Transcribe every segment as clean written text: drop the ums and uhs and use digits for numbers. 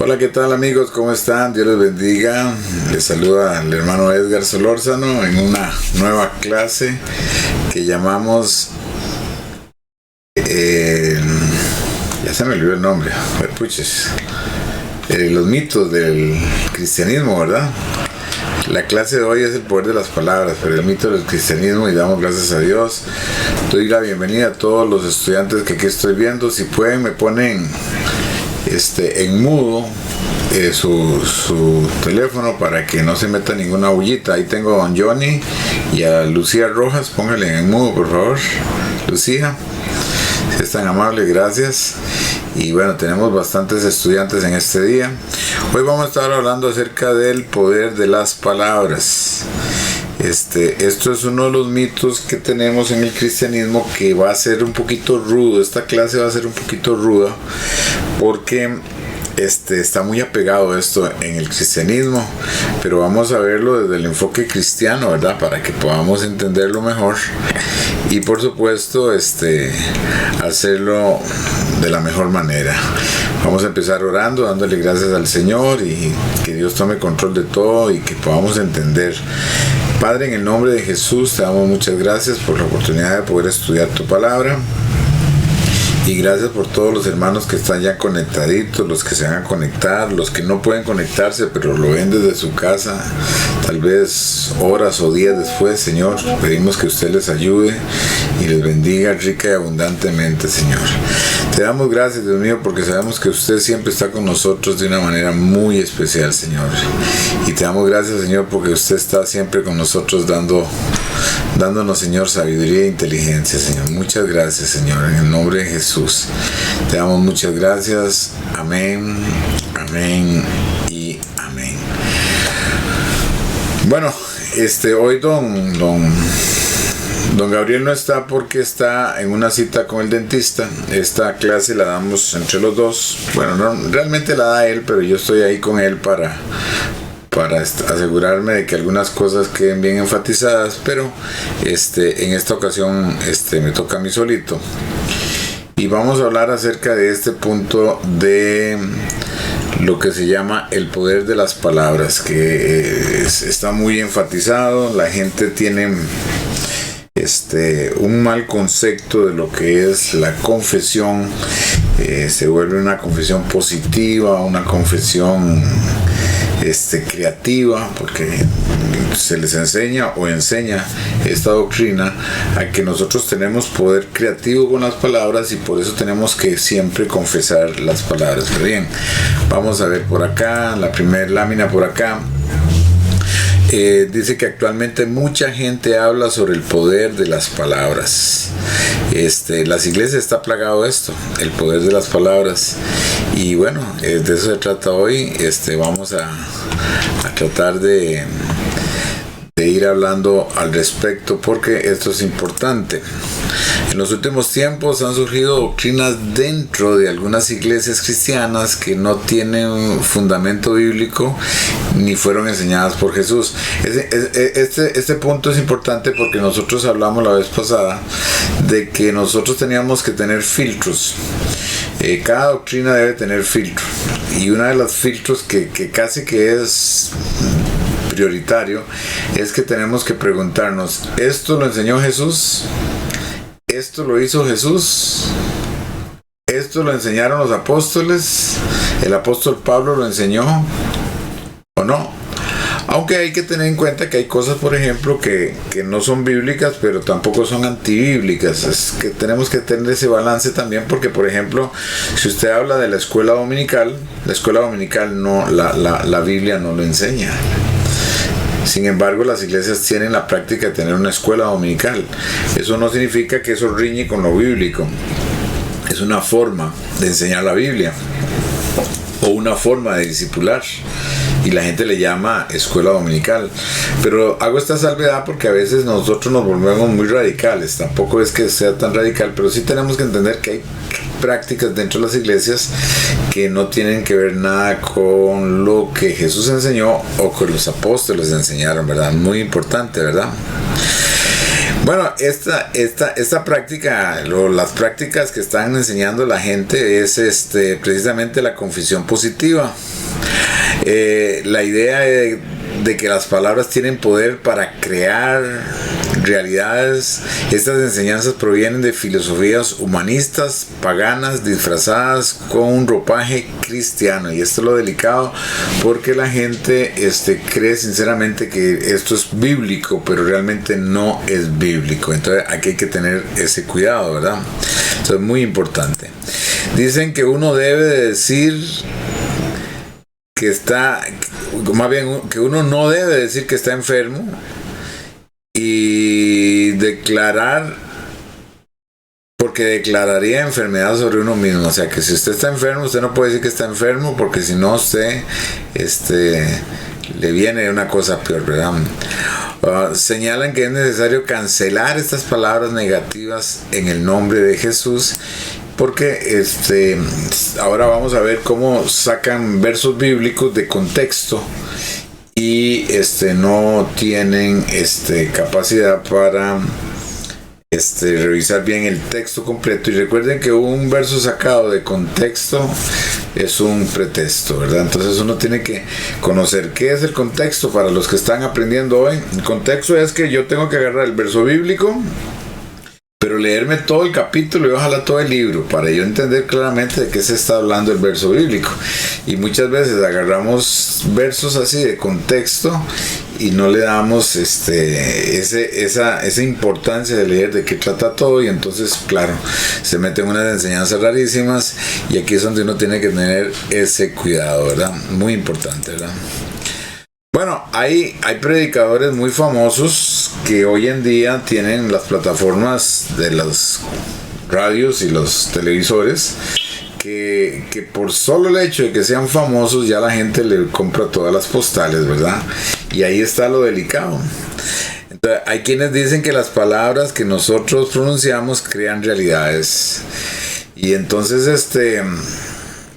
Hola, ¿qué tal amigos? ¿Cómo están? Dios les bendiga. Les saluda el hermano Edgar Solórzano en una nueva clase que llamamos... ya se me olvidó el nombre. Puches. Los mitos del cristianismo, ¿verdad? La clase de hoy es el poder de las palabras, pero el mito del cristianismo, y damos gracias a Dios. Doy la bienvenida a todos los estudiantes que aquí estoy viendo. Si pueden, me ponen en mudo su teléfono para que no se meta ninguna bullita. Ahí tengo a don Johnny y a Lucía Rojas. Póngale en mudo, por favor, Lucía, si es tan amable, gracias. Y bueno, tenemos bastantes estudiantes en este día. Hoy vamos a estar hablando acerca del poder de las palabras. Esto es uno de los mitos que tenemos en el cristianismo, que va a ser un poquito rudo. Esta clase va a ser un poquito ruda porque está muy apegado esto en el cristianismo, pero vamos a verlo desde el enfoque cristiano, ¿verdad? Para que podamos entenderlo mejor y por supuesto hacerlo de la mejor manera. Vamos a empezar orando, dándole gracias al Señor y que Dios tome control de todo y que podamos entender. Padre, en el nombre de Jesús te damos muchas gracias por la oportunidad de poder estudiar tu palabra. Y gracias por todos los hermanos que están ya conectaditos, los que se van a conectar, los que no pueden conectarse, pero lo ven desde su casa, tal vez horas o días después. Señor, pedimos que usted les ayude y les bendiga rica y abundantemente, Señor. Te damos gracias, Dios mío, porque sabemos que usted siempre está con nosotros de una manera muy especial, Señor. Y te damos gracias, Señor, porque usted está siempre con nosotros dándonos, Señor, sabiduría e inteligencia, Señor. Muchas gracias, Señor, en el nombre de Jesús. Te damos muchas gracias. Amén, amén y amén. Bueno, hoy don Gabriel no está porque está en una cita con el dentista. Esta clase la damos entre los dos. Bueno, no, realmente la da él, pero yo estoy ahí con él para asegurarme de que algunas cosas queden bien enfatizadas, pero en esta ocasión me toca a mí solito. Y vamos a hablar acerca de este punto de lo que se llama el poder de las palabras, que está muy enfatizado. La gente tiene un mal concepto de lo que es la confesión. Se vuelve una confesión positiva, una confesión creativa, porque se les enseña esta doctrina a que nosotros tenemos poder creativo con las palabras y por eso tenemos que siempre confesar las palabras. Pero bien, vamos a ver por acá, la primera lámina por acá. Dice que actualmente mucha gente habla sobre el poder de las palabras. Las iglesias está plagado de esto, el poder de las palabras. Y bueno, de eso se trata hoy. Vamos a tratar de ir hablando al respecto, porque esto es importante. En los últimos tiempos han surgido doctrinas dentro de algunas iglesias cristianas que no tienen fundamento bíblico ni fueron enseñadas por Jesús. Este punto es importante porque nosotros hablamos la vez pasada de que nosotros teníamos que tener filtros. Cada doctrina debe tener filtro, y uno de los filtros que casi que es prioritario es que tenemos que preguntarnos: ¿esto lo enseñó Jesús? ¿Esto lo hizo Jesús? ¿Esto lo enseñaron los apóstoles? ¿El apóstol Pablo lo enseñó o no? Aunque hay que tener en cuenta que hay cosas, por ejemplo, que no son bíblicas, pero tampoco son antibíblicas. Es que tenemos que tener ese balance también, porque, por ejemplo, si usted habla de la escuela dominical no, la Biblia no lo enseña. Sin embargo, las iglesias tienen la práctica de tener una escuela dominical. Eso no significa que eso riñe con lo bíblico. Es una forma de enseñar la Biblia o una forma de discipular, y la gente le llama escuela dominical. Pero hago esta salvedad porque a veces nosotros nos volvemos muy radicales. Tampoco es que sea tan radical, pero sí tenemos que entender que hay prácticas dentro de las iglesias que no tienen que ver nada con lo que Jesús enseñó o que los apóstoles enseñaron, ¿verdad? Muy importante, ¿verdad? Bueno, esta práctica, las prácticas que están enseñando la gente es precisamente la confesión positiva. La idea de que las palabras tienen poder para crear realidades. Estas enseñanzas provienen de filosofías humanistas, paganas, disfrazadas con un ropaje cristiano. Y esto es lo delicado, porque la gente cree sinceramente que esto es bíblico, pero realmente no es bíblico. Entonces aquí hay que tener ese cuidado, ¿verdad? Eso es muy importante. Dicen que uno debe de decir que uno no debe decir que está enfermo y declarar, porque declararía enfermedad sobre uno mismo. O sea que si usted está enfermo, usted no puede decir que está enfermo, porque si no usted le viene una cosa peor, ¿verdad? Señalan que es necesario cancelar estas palabras negativas en el nombre de Jesús, porque ahora vamos a ver cómo sacan versos bíblicos de contexto y no tienen capacidad para revisar bien el texto completo. Y recuerden que un verso sacado de contexto es un pretexto, ¿verdad? Entonces uno tiene que conocer qué es el contexto. Para los que están aprendiendo hoy, el contexto es que yo tengo que agarrar el verso bíblico, pero leerme todo el capítulo y ojalá todo el libro para yo entender claramente de qué se está hablando el verso bíblico. Y muchas veces agarramos versos así de contexto y no le damos esa importancia de leer de qué trata todo, y entonces claro, se meten unas enseñanzas rarísimas, y aquí es donde uno tiene que tener ese cuidado, ¿verdad? Muy importante, ¿verdad? Bueno, hay predicadores muy famosos que hoy en día tienen las plataformas de las radios y los televisores, que por solo el hecho de que sean famosos ya la gente le compra todas las postales, ¿verdad? Y ahí está lo delicado. Entonces, hay quienes dicen que las palabras que nosotros pronunciamos crean realidades. Y entonces,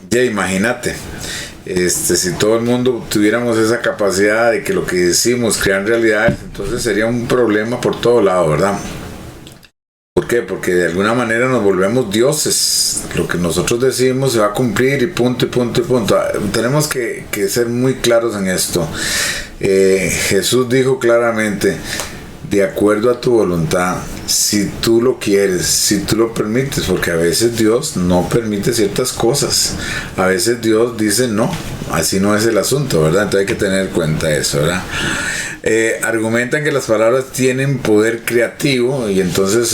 ya imagínate. Si todo el mundo tuviéramos esa capacidad de que lo que decimos crean realidades, entonces sería un problema por todo lado, ¿verdad? ¿Por qué? Porque de alguna manera nos volvemos dioses. Lo que nosotros decimos se va a cumplir, y punto, y punto, y punto. Tenemos que ser muy claros en esto. Jesús dijo claramente: de acuerdo a tu voluntad, si tú lo quieres, si tú lo permites, porque a veces Dios no permite ciertas cosas, a veces Dios dice no, así no es el asunto, ¿verdad? Entonces hay que tener en cuenta eso, ¿verdad? Argumentan que las palabras tienen poder creativo, y entonces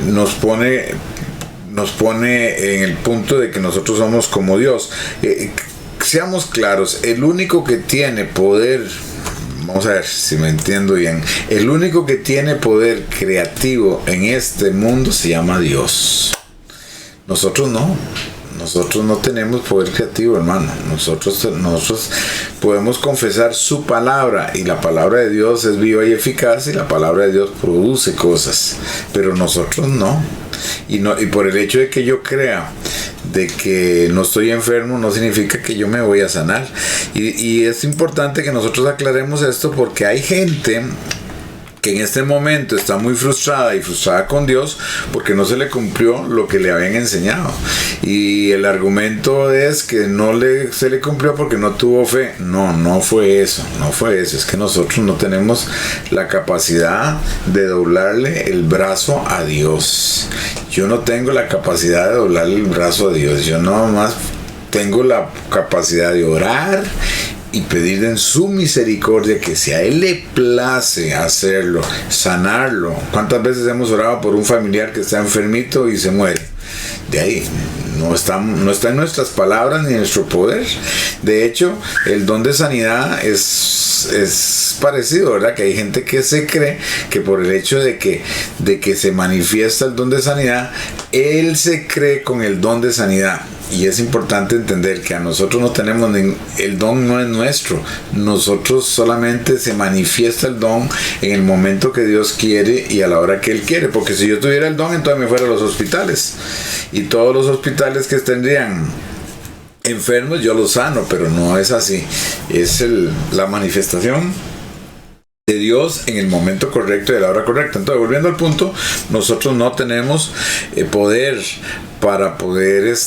nos pone en el punto de que nosotros somos como Dios. Seamos claros, el único que tiene poder, vamos a ver si me entiendo bien, el único que tiene poder creativo en este mundo se llama Dios. Nosotros no tenemos poder creativo, hermano. Nosotros podemos confesar su palabra, y la palabra de Dios es viva y eficaz, y la palabra de Dios produce cosas, pero nosotros no. Y por el hecho de que yo crea de que no estoy enfermo, no significa que yo me voy a sanar. Y es importante que nosotros aclaremos esto, porque hay gente que en este momento está muy frustrada con Dios porque no se le cumplió lo que le habían enseñado, y el argumento es que se le cumplió porque no tuvo fe. No fue eso, es que nosotros no tenemos la capacidad de doblarle el brazo a Dios. Yo no tengo la capacidad de doblarle el brazo a Dios. Yo nada más tengo la capacidad de orar y pedir en su misericordia que si a Él le place hacerlo, sanarlo. ¿Cuántas veces hemos orado por un familiar que está enfermito y se muere? De ahí no está en nuestras palabras ni en nuestro poder. De hecho, el don de sanidad es parecido, ¿verdad? Que hay gente que se cree que por el hecho de que se manifiesta el don de sanidad, él se cree con el don de sanidad. Y es importante entender que a nosotros no tenemos el don, no es nuestro. Nosotros solamente se manifiesta el don en el momento que Dios quiere y a la hora que Él quiere. Porque si yo tuviera el don, entonces me fuera a los hospitales, y todos los hospitales que tendrían enfermos yo los sano, pero no es así. Es la manifestación de Dios en el momento correcto y a la hora correcta. Entonces, volviendo al punto, nosotros no tenemos poder para poder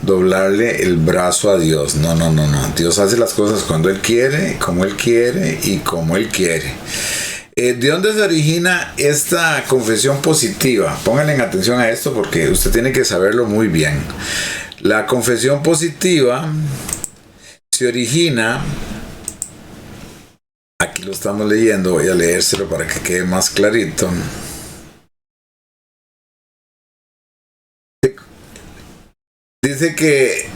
doblarle el brazo a Dios. No. Dios hace las cosas cuando Él quiere, como Él quiere y como Él quiere. ¿De dónde se origina esta confesión positiva? Pónganle atención a esto porque usted tiene que saberlo muy bien. La confesión positiva se origina, aquí lo estamos leyendo, voy a leérselo para que quede más clarito. Dice que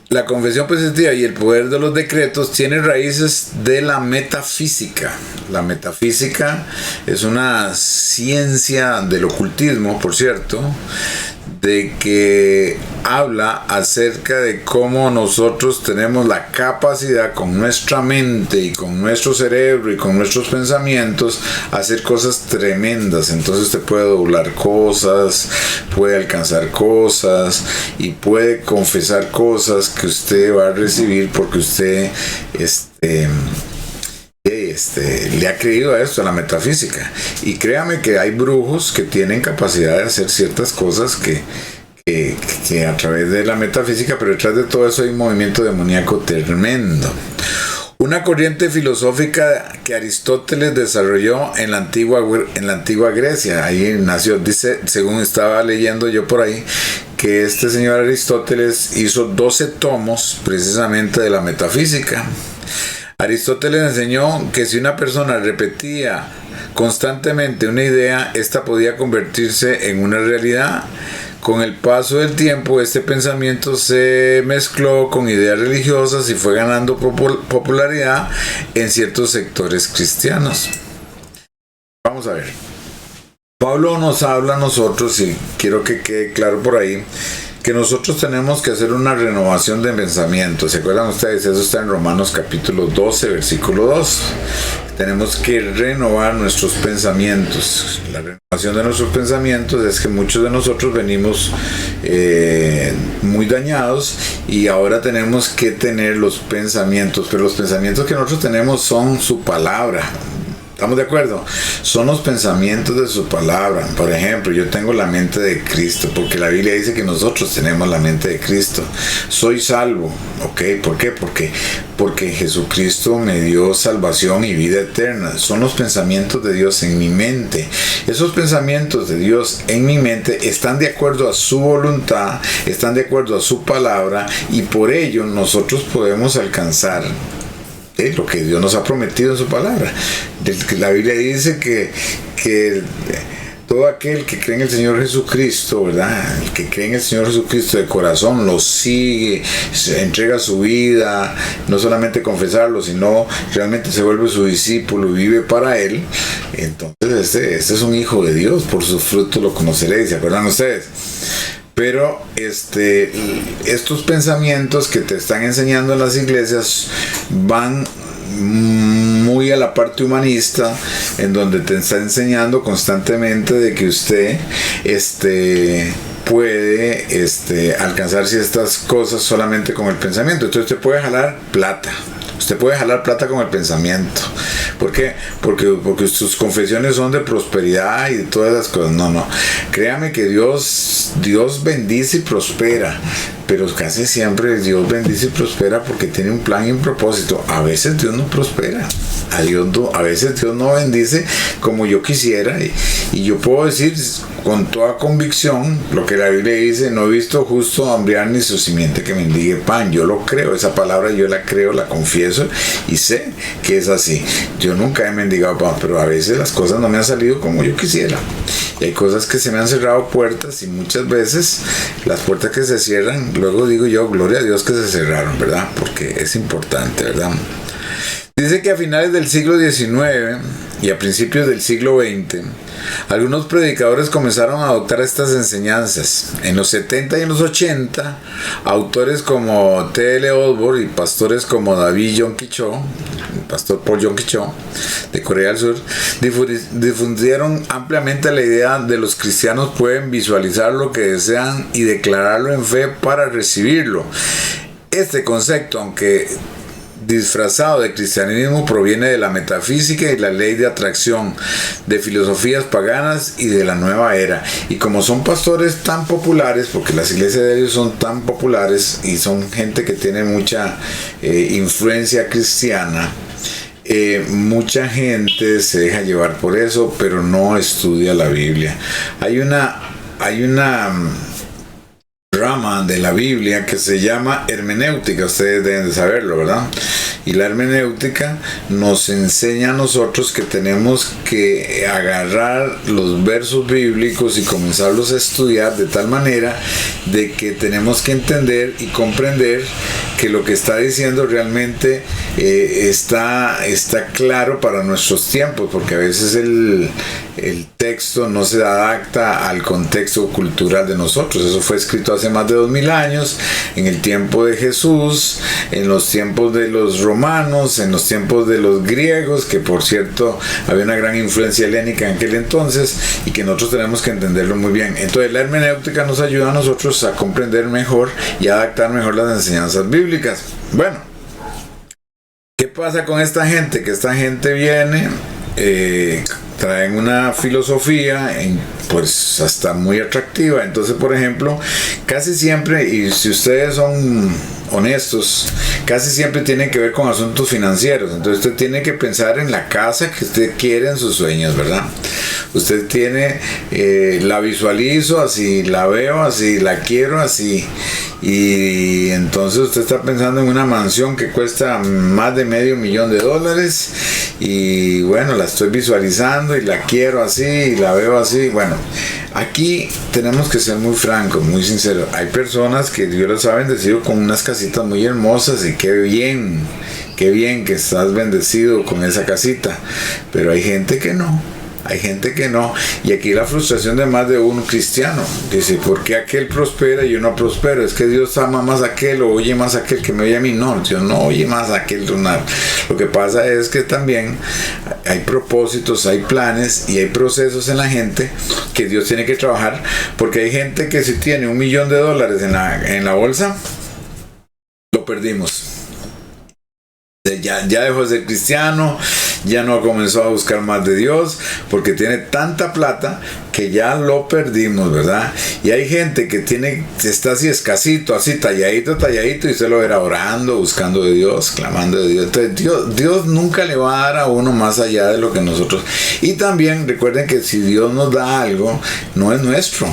la confesión positiva y el poder de los decretos tiene raíces de la metafísica. La metafísica es una ciencia del ocultismo, por cierto, de que habla acerca de cómo nosotros tenemos la capacidad con nuestra mente y con nuestro cerebro y con nuestros pensamientos hacer cosas tremendas. Entonces usted puede doblar cosas, puede alcanzar cosas y puede confesar cosas que usted va a recibir porque usted le ha creído a esto, a la metafísica. Y créame que hay brujos que tienen capacidad de hacer ciertas cosas que a través de la metafísica, pero detrás de todo eso hay un movimiento demoníaco tremendo. Una corriente filosófica que Aristóteles desarrolló en la antigua Grecia. Ahí nació, dice, según estaba leyendo yo por ahí, que este señor Aristóteles hizo 12 tomos precisamente de la metafísica. Aristóteles enseñó que si una persona repetía constantemente una idea, esta podía convertirse en una realidad. Con el paso del tiempo, este pensamiento se mezcló con ideas religiosas y fue ganando popularidad en ciertos sectores cristianos. Vamos a ver. Pablo nos habla a nosotros, y quiero que quede claro por ahí, que nosotros tenemos que hacer una renovación de pensamiento. ¿Se acuerdan ustedes? Eso está en Romanos capítulo 12, versículo 2. Tenemos que renovar nuestros pensamientos. La renovación de nuestros pensamientos es que muchos de nosotros venimos muy dañados y ahora tenemos que tener los pensamientos, pero los pensamientos que nosotros tenemos son su palabra. ¿Estamos de acuerdo? Son los pensamientos de su palabra. Por ejemplo, yo tengo la mente de Cristo, porque la Biblia dice que nosotros tenemos la mente de Cristo. Soy salvo, ¿ok? ¿Por qué? Porque Jesucristo me dio salvación y vida eterna. Son los pensamientos de Dios en mi mente. Esos pensamientos de Dios en mi mente están de acuerdo a su voluntad, están de acuerdo a su palabra, y por ello nosotros podemos alcanzar lo que Dios nos ha prometido en su palabra. La Biblia dice que todo aquel que cree en el Señor Jesucristo, ¿verdad? El que cree en el Señor Jesucristo de corazón, lo sigue, se entrega su vida, no solamente confesarlo, sino realmente se vuelve su discípulo y vive para Él. Entonces este es un hijo de Dios, por sus frutos lo conoceréis. ¿Se acuerdan ustedes? Pero estos pensamientos que te están enseñando en las iglesias van muy a la parte humanista, en donde te está enseñando constantemente de que usted puede alcanzar ciertas cosas solamente con el pensamiento. Entonces usted puede jalar plata. Usted puede jalar plata con el pensamiento. ¿Por qué? Porque sus confesiones son de prosperidad y de todas esas cosas. No. Créame que Dios bendice y prospera. Pero casi siempre Dios bendice y prospera porque tiene un plan y un propósito. A veces Dios no prospera. A veces Dios no bendice como yo quisiera. Y yo puedo decir con toda convicción lo que la Biblia dice: no he visto justo hambriar ni su simiente que mendigue pan. Yo lo creo, esa palabra yo la creo, la confieso y sé que es así. Yo nunca he mendigado pan, pero a veces las cosas no me han salido como yo quisiera. Y hay cosas que se me han cerrado puertas, y muchas veces las puertas que se cierran, luego digo yo, gloria a Dios que se cerraron, ¿verdad? Porque es importante, ¿verdad? Dice que a finales del siglo XIX y a principios del siglo XX, algunos predicadores comenzaron a adoptar estas enseñanzas. En los 70 y en los 80, autores como T.L. Osborne y pastores como David Yonggi Cho, el pastor Paul Yonggi Cho, de Corea del Sur, difundieron ampliamente la idea de los cristianos pueden visualizar lo que desean y declararlo en fe para recibirlo. Este concepto, aunque disfrazado de cristianismo proviene de la metafísica y la ley de atracción, de filosofías paganas y de la nueva era. Y como son pastores tan populares, porque las iglesias de ellos son tan populares y son gente que tiene mucha influencia cristiana, mucha gente se deja llevar por eso, pero no estudia la Biblia. Hay una rama de la Biblia que se llama hermenéutica, ustedes deben de saberlo, ¿verdad? Y la hermenéutica nos enseña a nosotros que tenemos que agarrar los versos bíblicos y comenzarlos a estudiar de tal manera de que tenemos que entender y comprender que lo que está diciendo realmente está claro para nuestros tiempos, porque a veces el texto no se adapta al contexto cultural de nosotros. Eso fue escrito hace más de 2000 años, en el tiempo de Jesús, en los tiempos de los romanos, en los tiempos de los griegos, que por cierto había una gran influencia helénica en aquel entonces, y que nosotros tenemos que entenderlo muy bien. Entonces la hermenéutica nos ayuda a nosotros a comprender mejor y adaptar mejor las enseñanzas bíblicas. Bueno, ¿qué pasa con esta gente? Que esta gente viene, traen una filosofía pues hasta muy atractiva. Entonces, por ejemplo, casi siempre, y si ustedes son honestos, casi siempre tienen que ver con asuntos financieros. Entonces usted tiene que pensar en la casa que usted quiere en sus sueños, ¿verdad? Usted tiene, la visualizo así, la veo así, la quiero así, y entonces usted está pensando en una mansión que cuesta más de $500,000, y bueno, la estoy visualizando y la quiero así y la veo así. Bueno, aquí tenemos que ser muy francos, muy sinceros. Hay personas que Dios los ha bendecido con unas casitas muy hermosas, y qué bien que estás bendecido con esa casita, pero hay gente que no. Hay gente que no, y aquí la frustración de más de un cristiano. Dice, ¿por qué aquel prospera y yo no prospero? Es que Dios ama más a aquel, o oye más a aquel que me oye a mí. No, Dios no oye más a aquel. Lo que pasa es que también hay propósitos, hay planes y hay procesos en la gente que Dios tiene que trabajar, porque hay gente que si tiene $1 millón en la bolsa, lo perdimos. Ya dejó de ser cristiano, ya no ha comenzado a buscar más de Dios, porque tiene tanta plata que ya lo perdimos, ¿verdad? Y hay gente que está así escasito, así talladito, y usted lo verá orando, buscando de Dios, clamando de Dios. Entonces Dios nunca le va a dar a uno más allá de lo que nosotros. Y también recuerden que si Dios nos da algo, no es nuestro.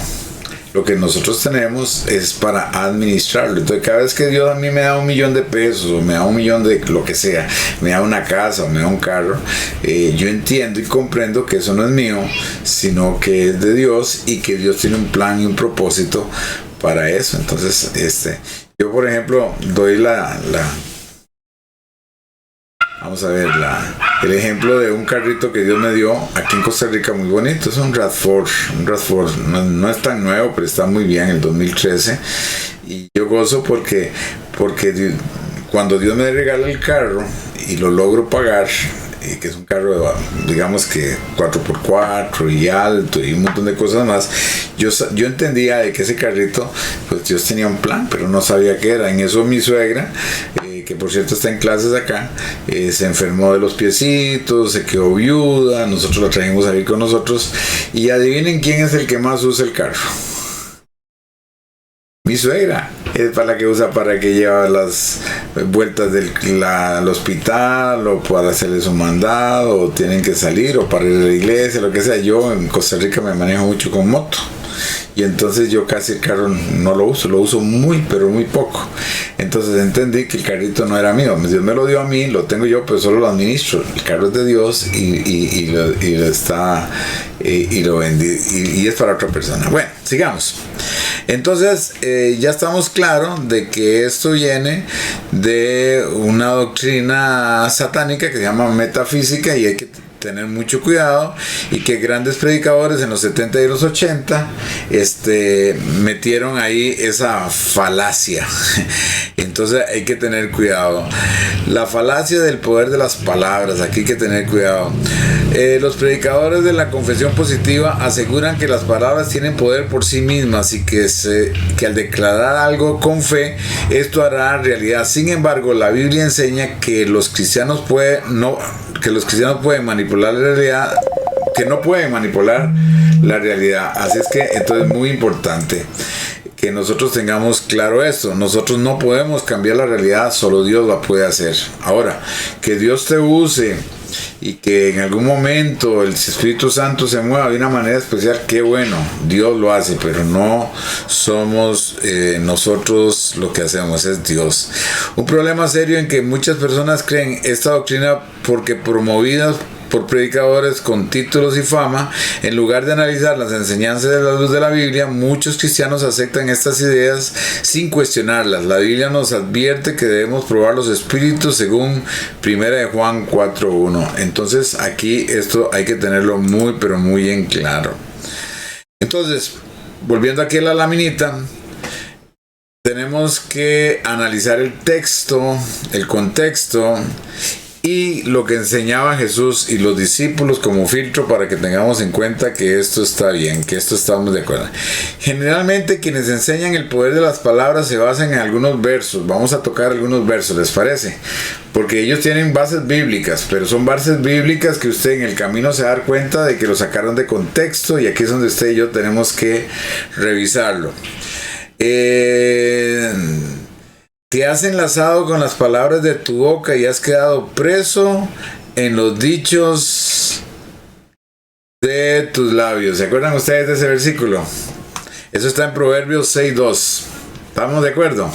Lo que nosotros tenemos es para administrarlo. Entonces, cada vez que Dios a mí me da $1 millón, o me da $1 millón de lo que sea, me da una casa o me da un carro, yo entiendo y comprendo que eso no es mío, sino que es de Dios, y que Dios tiene un plan y un propósito para eso. Entonces, yo por ejemplo doy vamos a ver el ejemplo de un carrito que Dios me dio aquí en Costa Rica, muy bonito. Es un RAV4, no es tan nuevo, pero está muy bien, el 2013. Y yo gozo porque cuando Dios me regala el carro y lo logro pagar, que es un carro, digamos que 4x4 y alto y un montón de cosas más, yo entendía de que ese carrito, pues Dios tenía un plan, pero no sabía qué era. En eso mi suegra, que por cierto está en clases acá, se enfermó de los piecitos, se quedó viuda, nosotros la trajimos a vivir con nosotros, y adivinen quién es el que más usa el carro. Mi suegra es para la que usa, para que lleva las vueltas al hospital, o para hacerles un mandado, o tienen que salir, o para ir a la iglesia, lo que sea. Yo en Costa Rica me manejo mucho con moto, y entonces yo casi el carro no lo uso muy, pero muy poco. Entonces entendí que el carrito no era mío. Dios me lo dio a mí, lo tengo yo, pero solo lo administro. El carro es de Dios, y lo vendí, y es para otra persona. Bueno, sigamos. Entonces ya estamos claros de que esto viene de una doctrina satánica que se llama metafísica, y hay que tener mucho cuidado, y que grandes predicadores en los 70 y los 80 metieron ahí esa falacia. Entonces hay que tener cuidado. La falacia del poder de las palabras, aquí hay que tener cuidado. Los predicadores de la confesión positiva aseguran que las palabras tienen poder por sí mismas y que al declarar algo con fe, esto hará realidad. Sin embargo, la Biblia enseña que los cristianos pueden manipular la realidad, que no pueden manipular la realidad. Así es que entonces es muy importante que nosotros tengamos claro esto. Nosotros no podemos cambiar la realidad, solo Dios la puede hacer. Ahora, que Dios te use y que en algún momento el Espíritu Santo se mueva de una manera especial, qué bueno, Dios lo hace, pero no somos nosotros lo que hacemos, es Dios. Un problema serio en que muchas personas creen esta doctrina porque promovidas por predicadores con títulos y fama, en lugar de analizar las enseñanzas de la luz de la Biblia, muchos cristianos aceptan estas ideas sin cuestionarlas. La Biblia nos advierte que debemos probar los espíritus según 1 Juan 4:1. Entonces aquí esto hay que tenerlo muy pero muy en claro. Entonces, volviendo aquí a la laminita, tenemos que analizar el texto, el contexto y lo que enseñaba Jesús y los discípulos como filtro para que tengamos en cuenta que esto está bien, que esto estamos de acuerdo. Generalmente quienes enseñan el poder de las palabras se basan en algunos versos. Vamos a tocar algunos versos, ¿les parece? Porque ellos tienen bases bíblicas, pero son bases bíblicas que usted en el camino se va a dar cuenta de que lo sacaron de contexto, y aquí es donde usted y yo tenemos que revisarlo. Te has enlazado con las palabras de tu boca y has quedado preso en los dichos de tus labios. ¿Se acuerdan ustedes de ese versículo? Eso está en Proverbios 6:2. ¿Estamos de acuerdo?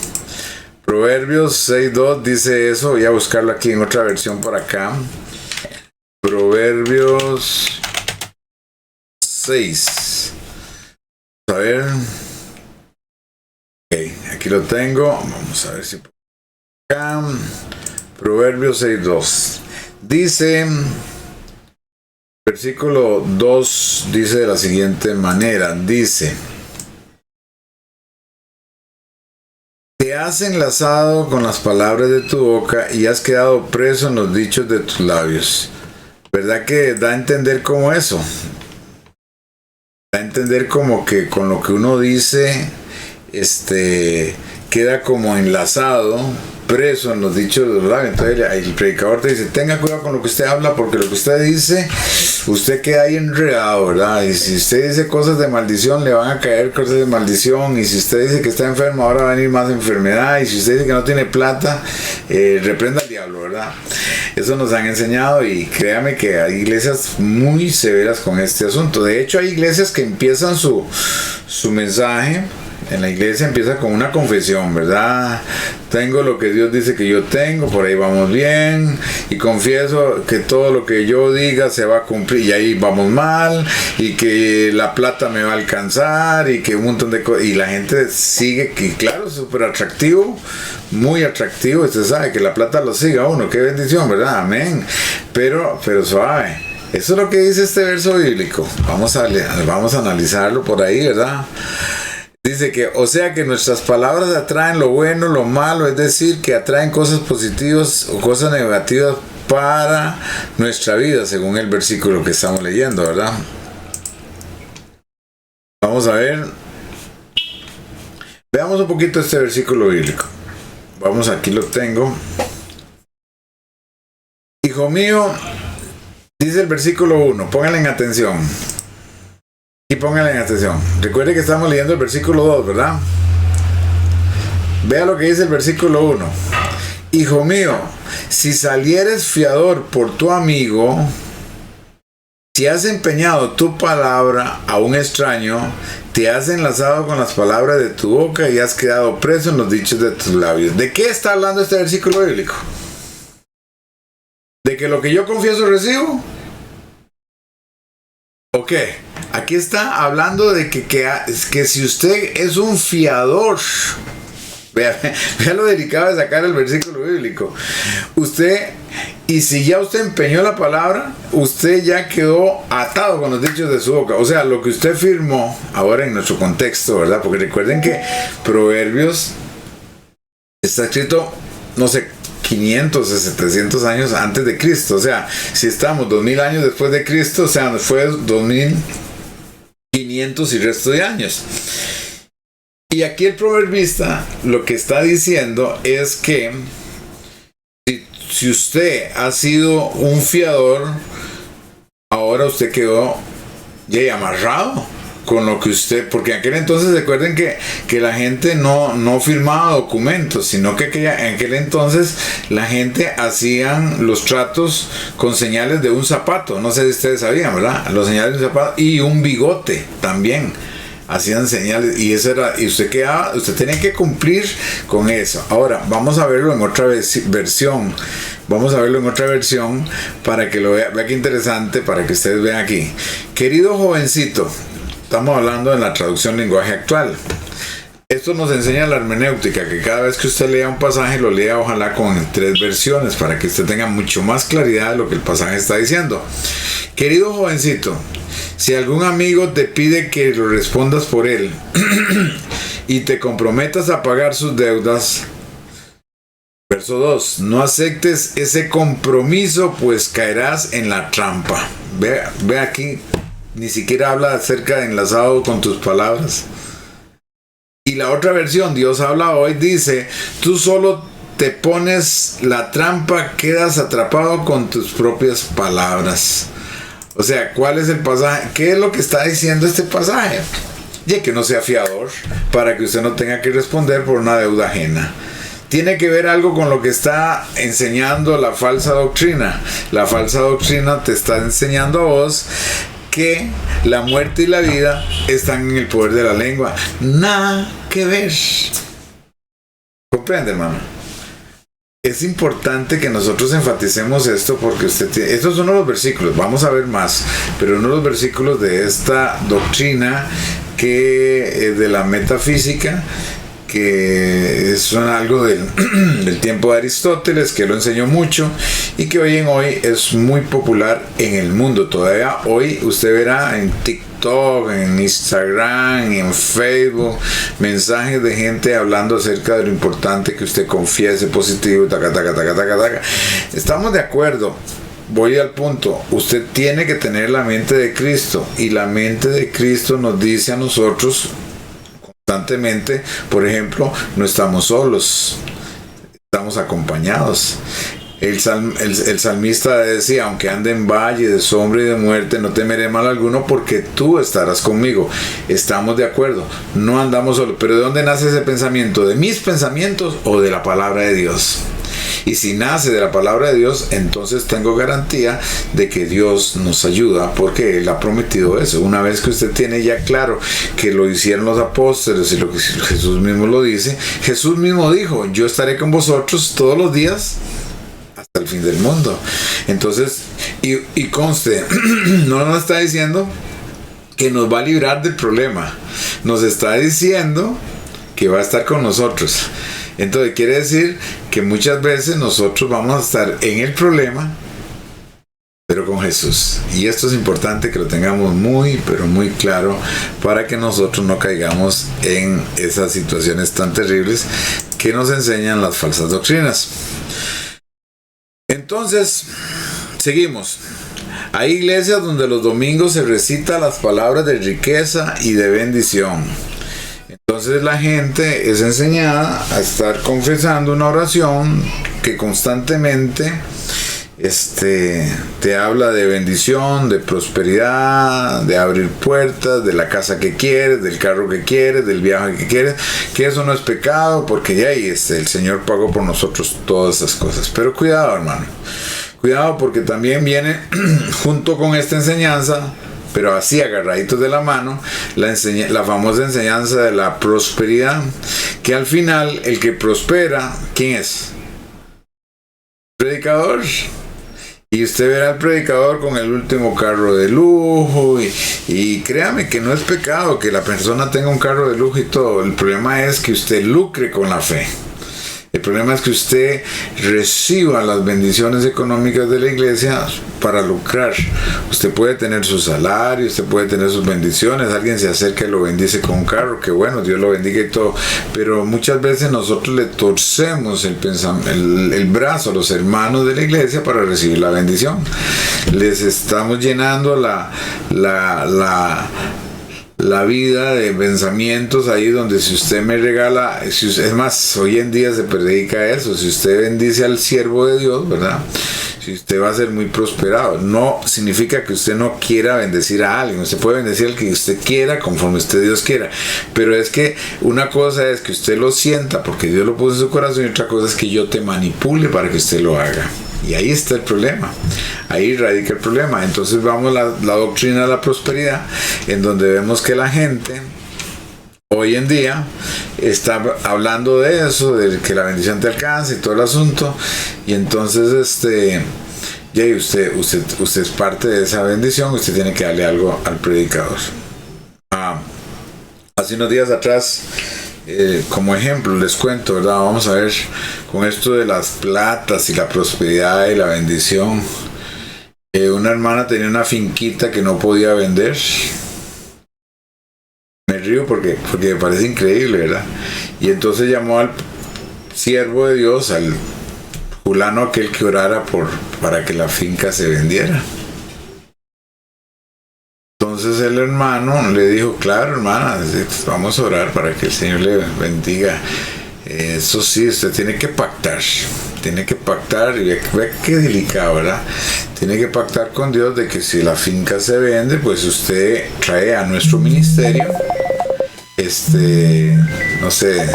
Proverbios 6:2 dice eso. Voy a buscarlo aquí en otra versión por acá. Proverbios 6. A ver. Ok, aquí lo tengo. Vamos a ver si acá. Proverbios 6:2. Dice, versículo 2 dice de la siguiente manera. Dice: te has enlazado con las palabras de tu boca y has quedado preso en los dichos de tus labios. ¿Verdad que da a entender como eso? Da a entender como que con lo que uno dice queda como enlazado, preso en los dichos de los labios. Entonces el predicador te dice: tenga cuidado con lo que usted habla, porque lo que usted dice, usted queda ahí enredado, ¿verdad? Y si usted dice cosas de maldición, le van a caer cosas de maldición. Y si usted dice que está enfermo, ahora va a venir más enfermedad. Y si usted dice que no tiene plata, reprenda al diablo, ¿verdad? Eso nos han enseñado, y créame que hay iglesias muy severas con este asunto. De hecho, hay iglesias que empiezan su mensaje. En la iglesia empieza con una confesión, ¿verdad? Tengo lo que Dios dice que yo tengo, por ahí vamos bien, y confieso que todo lo que yo diga se va a cumplir, y ahí vamos mal, y que la plata me va a alcanzar, y que un montón de cosas, y la gente sigue, que claro, es súper atractivo, muy atractivo. Usted sabe que la plata lo siga a uno, qué bendición, ¿verdad? Amén. Pero suave. Eso es lo que dice este verso bíblico. Vamos a analizarlo por ahí, ¿verdad? Dice que, o sea que nuestras palabras atraen lo bueno, lo malo, es decir, que atraen cosas positivas o cosas negativas para nuestra vida, según el versículo que estamos leyendo, ¿verdad? Vamos a ver. Veamos un poquito este versículo bíblico. Vamos, aquí lo tengo. Hijo mío, dice el versículo 1, pónganle en atención. Y pónganle en atención. Recuerde que estamos leyendo el versículo 2, ¿verdad? Vea lo que dice el versículo 1. Hijo mío, si salieres fiador por tu amigo, si has empeñado tu palabra a un extraño, te has enlazado con las palabras de tu boca y has quedado preso en los dichos de tus labios. ¿De qué está hablando este versículo bíblico? ¿De que lo que yo confieso recibo? ¿O qué? Aquí está hablando de que si usted es un fiador, vea lo delicado de sacar el versículo bíblico. Usted Y si ya usted empeñó la palabra, usted ya quedó atado con los dichos de su boca. O sea, lo que usted firmó, ahora en nuestro contexto, ¿verdad? Porque recuerden que Proverbios está escrito, no sé, 500 o 700 años antes de Cristo. O sea, si estamos 2000 años después de Cristo, o sea, fue 2500 y resto de años. Y aquí el proverbista lo que está diciendo es que si usted ha sido un fiador, ahora usted quedó ya amarrado con lo que usted, porque en aquel entonces recuerden que la gente no firmaba documentos, sino que en aquel entonces la gente hacían los tratos con señales de un zapato, no sé si ustedes sabían, ¿verdad? Los señales de un zapato y un bigote también. Hacían señales y eso era, y usted tenía que cumplir con eso. Ahora, vamos a verlo en otra versión. Vamos a verlo en otra versión para que lo vea que interesante, para que ustedes vean aquí. Querido jovencito, estamos hablando en la traducción lenguaje actual. Esto nos enseña la hermenéutica, que cada vez que usted lea un pasaje, lo lea ojalá con 3 versiones, para que usted tenga mucho más claridad de lo que el pasaje está diciendo. Querido jovencito, si algún amigo te pide que lo respondas por él y te comprometas a pagar sus deudas, verso 2, no aceptes ese compromiso, pues caerás en la trampa. Ve aquí, ni siquiera habla acerca de enlazado con tus palabras. Y la otra versión, Dios habla hoy, dice, tú solo te pones la trampa, quedas atrapado con tus propias palabras. O sea, ¿cuál es el pasaje? ¿Qué es lo que está diciendo este pasaje? Ya que no sea fiador, para que usted no tenga que responder por una deuda ajena. Tiene que ver algo con lo que está enseñando la falsa doctrina. La falsa doctrina te está enseñando a vos que la muerte y la vida están en el poder de la lengua. Nada que ver. ¿Comprende, hermano? Es importante que nosotros enfaticemos esto porque estos son los versículos, vamos a ver más, pero uno de los versículos de esta doctrina que de la metafísica, que es algo del tiempo de Aristóteles, que lo enseñó mucho y que hoy en hoy es muy popular en el mundo. Todavía hoy usted verá en TikTok, en Instagram, en Facebook, mensajes de gente hablando acerca de lo importante que usted confiese positivo, taca. Estamos de acuerdo. Voy al punto, usted tiene que tener la mente de Cristo, y la mente de Cristo nos dice a nosotros constantemente, por ejemplo, no estamos solos, estamos acompañados. El salmista decía, aunque ande en valle de sombra y de muerte, no temeré mal alguno, porque tú estarás conmigo. Estamos de acuerdo, no andamos solos. Pero ¿de dónde nace ese pensamiento? ¿De mis pensamientos o de la palabra de Dios? Y si nace de la palabra de Dios, entonces tengo garantía de que Dios nos ayuda, porque Él ha prometido eso. Una vez que usted tiene ya claro que lo hicieron los apóstoles y lo que Jesús mismo lo dice, Jesús mismo dijo, yo estaré con vosotros todos los días hasta el fin del mundo. Entonces, y conste, no nos está diciendo que nos va a librar del problema, nos está diciendo que va a estar con nosotros. Entonces quiere decir que muchas veces nosotros vamos a estar en el problema, pero con Jesús. Y esto es importante que lo tengamos muy, pero muy claro, para que nosotros no caigamos en esas situaciones tan terribles que nos enseñan las falsas doctrinas. Entonces, seguimos. Hay iglesias donde los domingos se recita las palabras de riqueza y de bendición. Entonces la gente es enseñada a estar confesando una oración que constantemente te habla de bendición, de prosperidad, de abrir puertas, de la casa que quieres, del carro que quieres, del viaje que quieres, que eso no es pecado, porque ya ahí el Señor pagó por nosotros todas esas cosas. Pero cuidado, hermano, cuidado, porque también viene junto con esta enseñanza, pero así agarraditos de la mano, la famosa enseñanza de la prosperidad, que al final el que prospera, ¿quién es? Predicador. Y usted verá al predicador con el último carro de lujo, y créame que no es pecado que la persona tenga un carro de lujo y todo. El problema es que usted lucre con la fe. El problema es que usted reciba las bendiciones económicas de la iglesia para lucrar. Usted puede tener su salario, usted puede tener sus bendiciones, alguien se acerca y lo bendice con un carro, que bueno, Dios lo bendiga y todo, pero muchas veces nosotros le torcemos el brazo a los hermanos de la iglesia para recibir la bendición. Les estamos llenando la vida de pensamientos ahí donde si usted me regala, es más, hoy en día se predica eso, si usted bendice al siervo de Dios, ¿verdad? Si usted va a ser muy prosperado. No significa que usted no quiera bendecir a alguien, usted puede bendecir al que usted quiera conforme usted Dios quiera, pero es que una cosa es que usted lo sienta porque Dios lo puso en su corazón y otra cosa es que yo te manipule para que usted lo haga. Y ahí está el problema, ahí radica el problema. Entonces vamos a la doctrina de la prosperidad, en donde vemos que la gente hoy en día está hablando de eso, de que la bendición te alcance y todo el asunto, y entonces usted es parte de esa bendición, usted tiene que darle algo al predicador. Hace unos días atrás, como ejemplo les cuento, ¿verdad? Vamos a ver con esto de las platas y la prosperidad y la bendición. Una hermana tenía una finquita que no podía vender. Me río porque me parece increíble, ¿verdad? Y entonces llamó al siervo de Dios, al fulano aquel que orara para que la finca se vendiera. Entonces el hermano le dijo, claro, hermana, vamos a orar para que el Señor le bendiga. Eso sí, usted tiene que pactar y ve qué delicado, ¿verdad? Tiene que pactar con Dios de que si la finca se vende, pues usted trae a nuestro ministerio, no sé,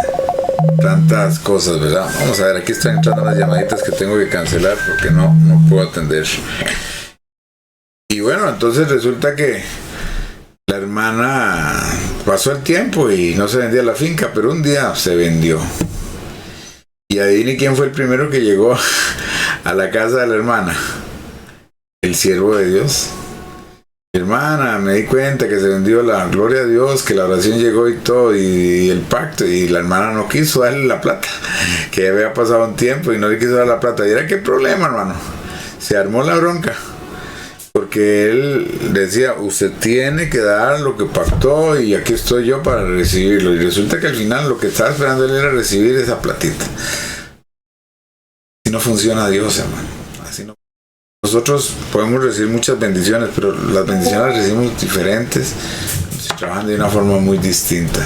tantas cosas, ¿verdad? Vamos a ver, aquí están entrando las llamaditas que tengo que cancelar porque no puedo atender. Y bueno, entonces resulta que la hermana pasó el tiempo y no se vendía la finca, pero un día se vendió. Y adivine quién fue el primero que llegó a la casa de la hermana. El siervo de Dios. Hermana, me di cuenta que se vendió, la gloria a Dios, que la oración llegó y todo, y el pacto, y la hermana no quiso darle la plata, que había pasado un tiempo y no le quiso dar la plata. Y era qué problema, hermano. Se armó la bronca. Porque él decía, usted tiene que dar lo que pactó y aquí estoy yo para recibirlo. Y resulta que al final lo que estaba esperando él era recibir esa platita. Así no funciona Dios, hermano. Así no. Nosotros podemos recibir muchas bendiciones, pero las bendiciones las recibimos diferentes. Trabajan de una forma muy distinta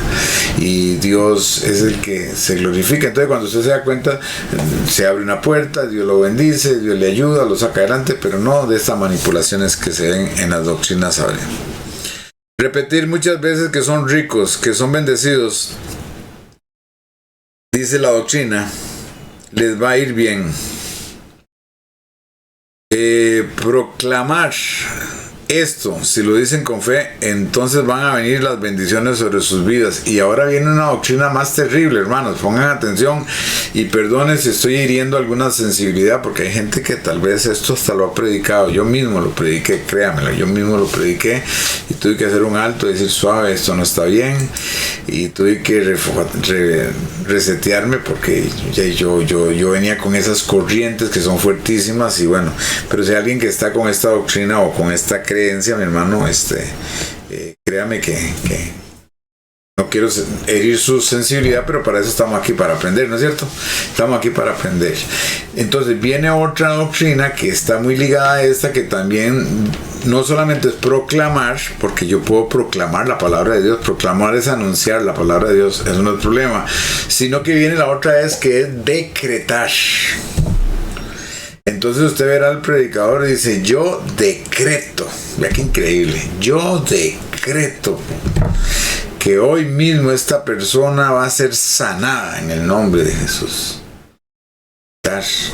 y Dios es el que se glorifica. Entonces cuando usted se da cuenta, se abre una puerta, Dios lo bendice, Dios le ayuda, lo saca adelante, pero no de estas manipulaciones que se ven en las doctrinas ahora. Repetir muchas veces que son ricos, que son bendecidos, dice la doctrina, les va a ir bien. Proclamar esto, si lo dicen con fe, entonces van a venir las bendiciones sobre sus vidas. Y ahora viene una doctrina más terrible, hermanos. Pongan atención y perdonen si estoy hiriendo alguna sensibilidad, porque hay gente que tal vez esto hasta lo ha predicado. Yo mismo lo prediqué, créamelo, yo mismo lo prediqué y tuve que hacer un alto y decir, suave, esto no está bien. Y tuve que resetearme porque yo venía con esas corrientes que son fuertísimas. Y bueno, pero si hay alguien que está con esta doctrina o con esta creencia, mi hermano, créame que no quiero herir su sensibilidad, pero para eso estamos aquí, para aprender, ¿no es cierto? Estamos aquí para aprender. Entonces viene otra doctrina que está muy ligada a esta, que también no solamente es proclamar, porque yo puedo proclamar la palabra de Dios, proclamar es anunciar la palabra de Dios, eso no es problema, sino que viene la otra es que es decretar. Entonces usted verá al predicador y dice, yo decreto, vea qué increíble, yo decreto que hoy mismo esta persona va a ser sanada en el nombre de Jesús. ¿Se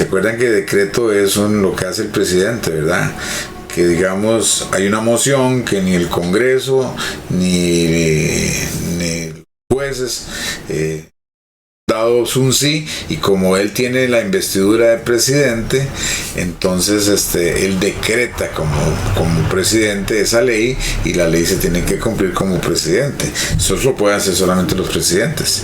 acuerdan que decreto es lo que hace el presidente, verdad? Que digamos, hay una moción que ni el Congreso ni jueces dado Sun Tzu, y como él tiene la investidura de presidente, entonces él decreta como presidente esa ley, y la ley se tiene que cumplir como presidente. Eso lo pueden hacer solamente los presidentes.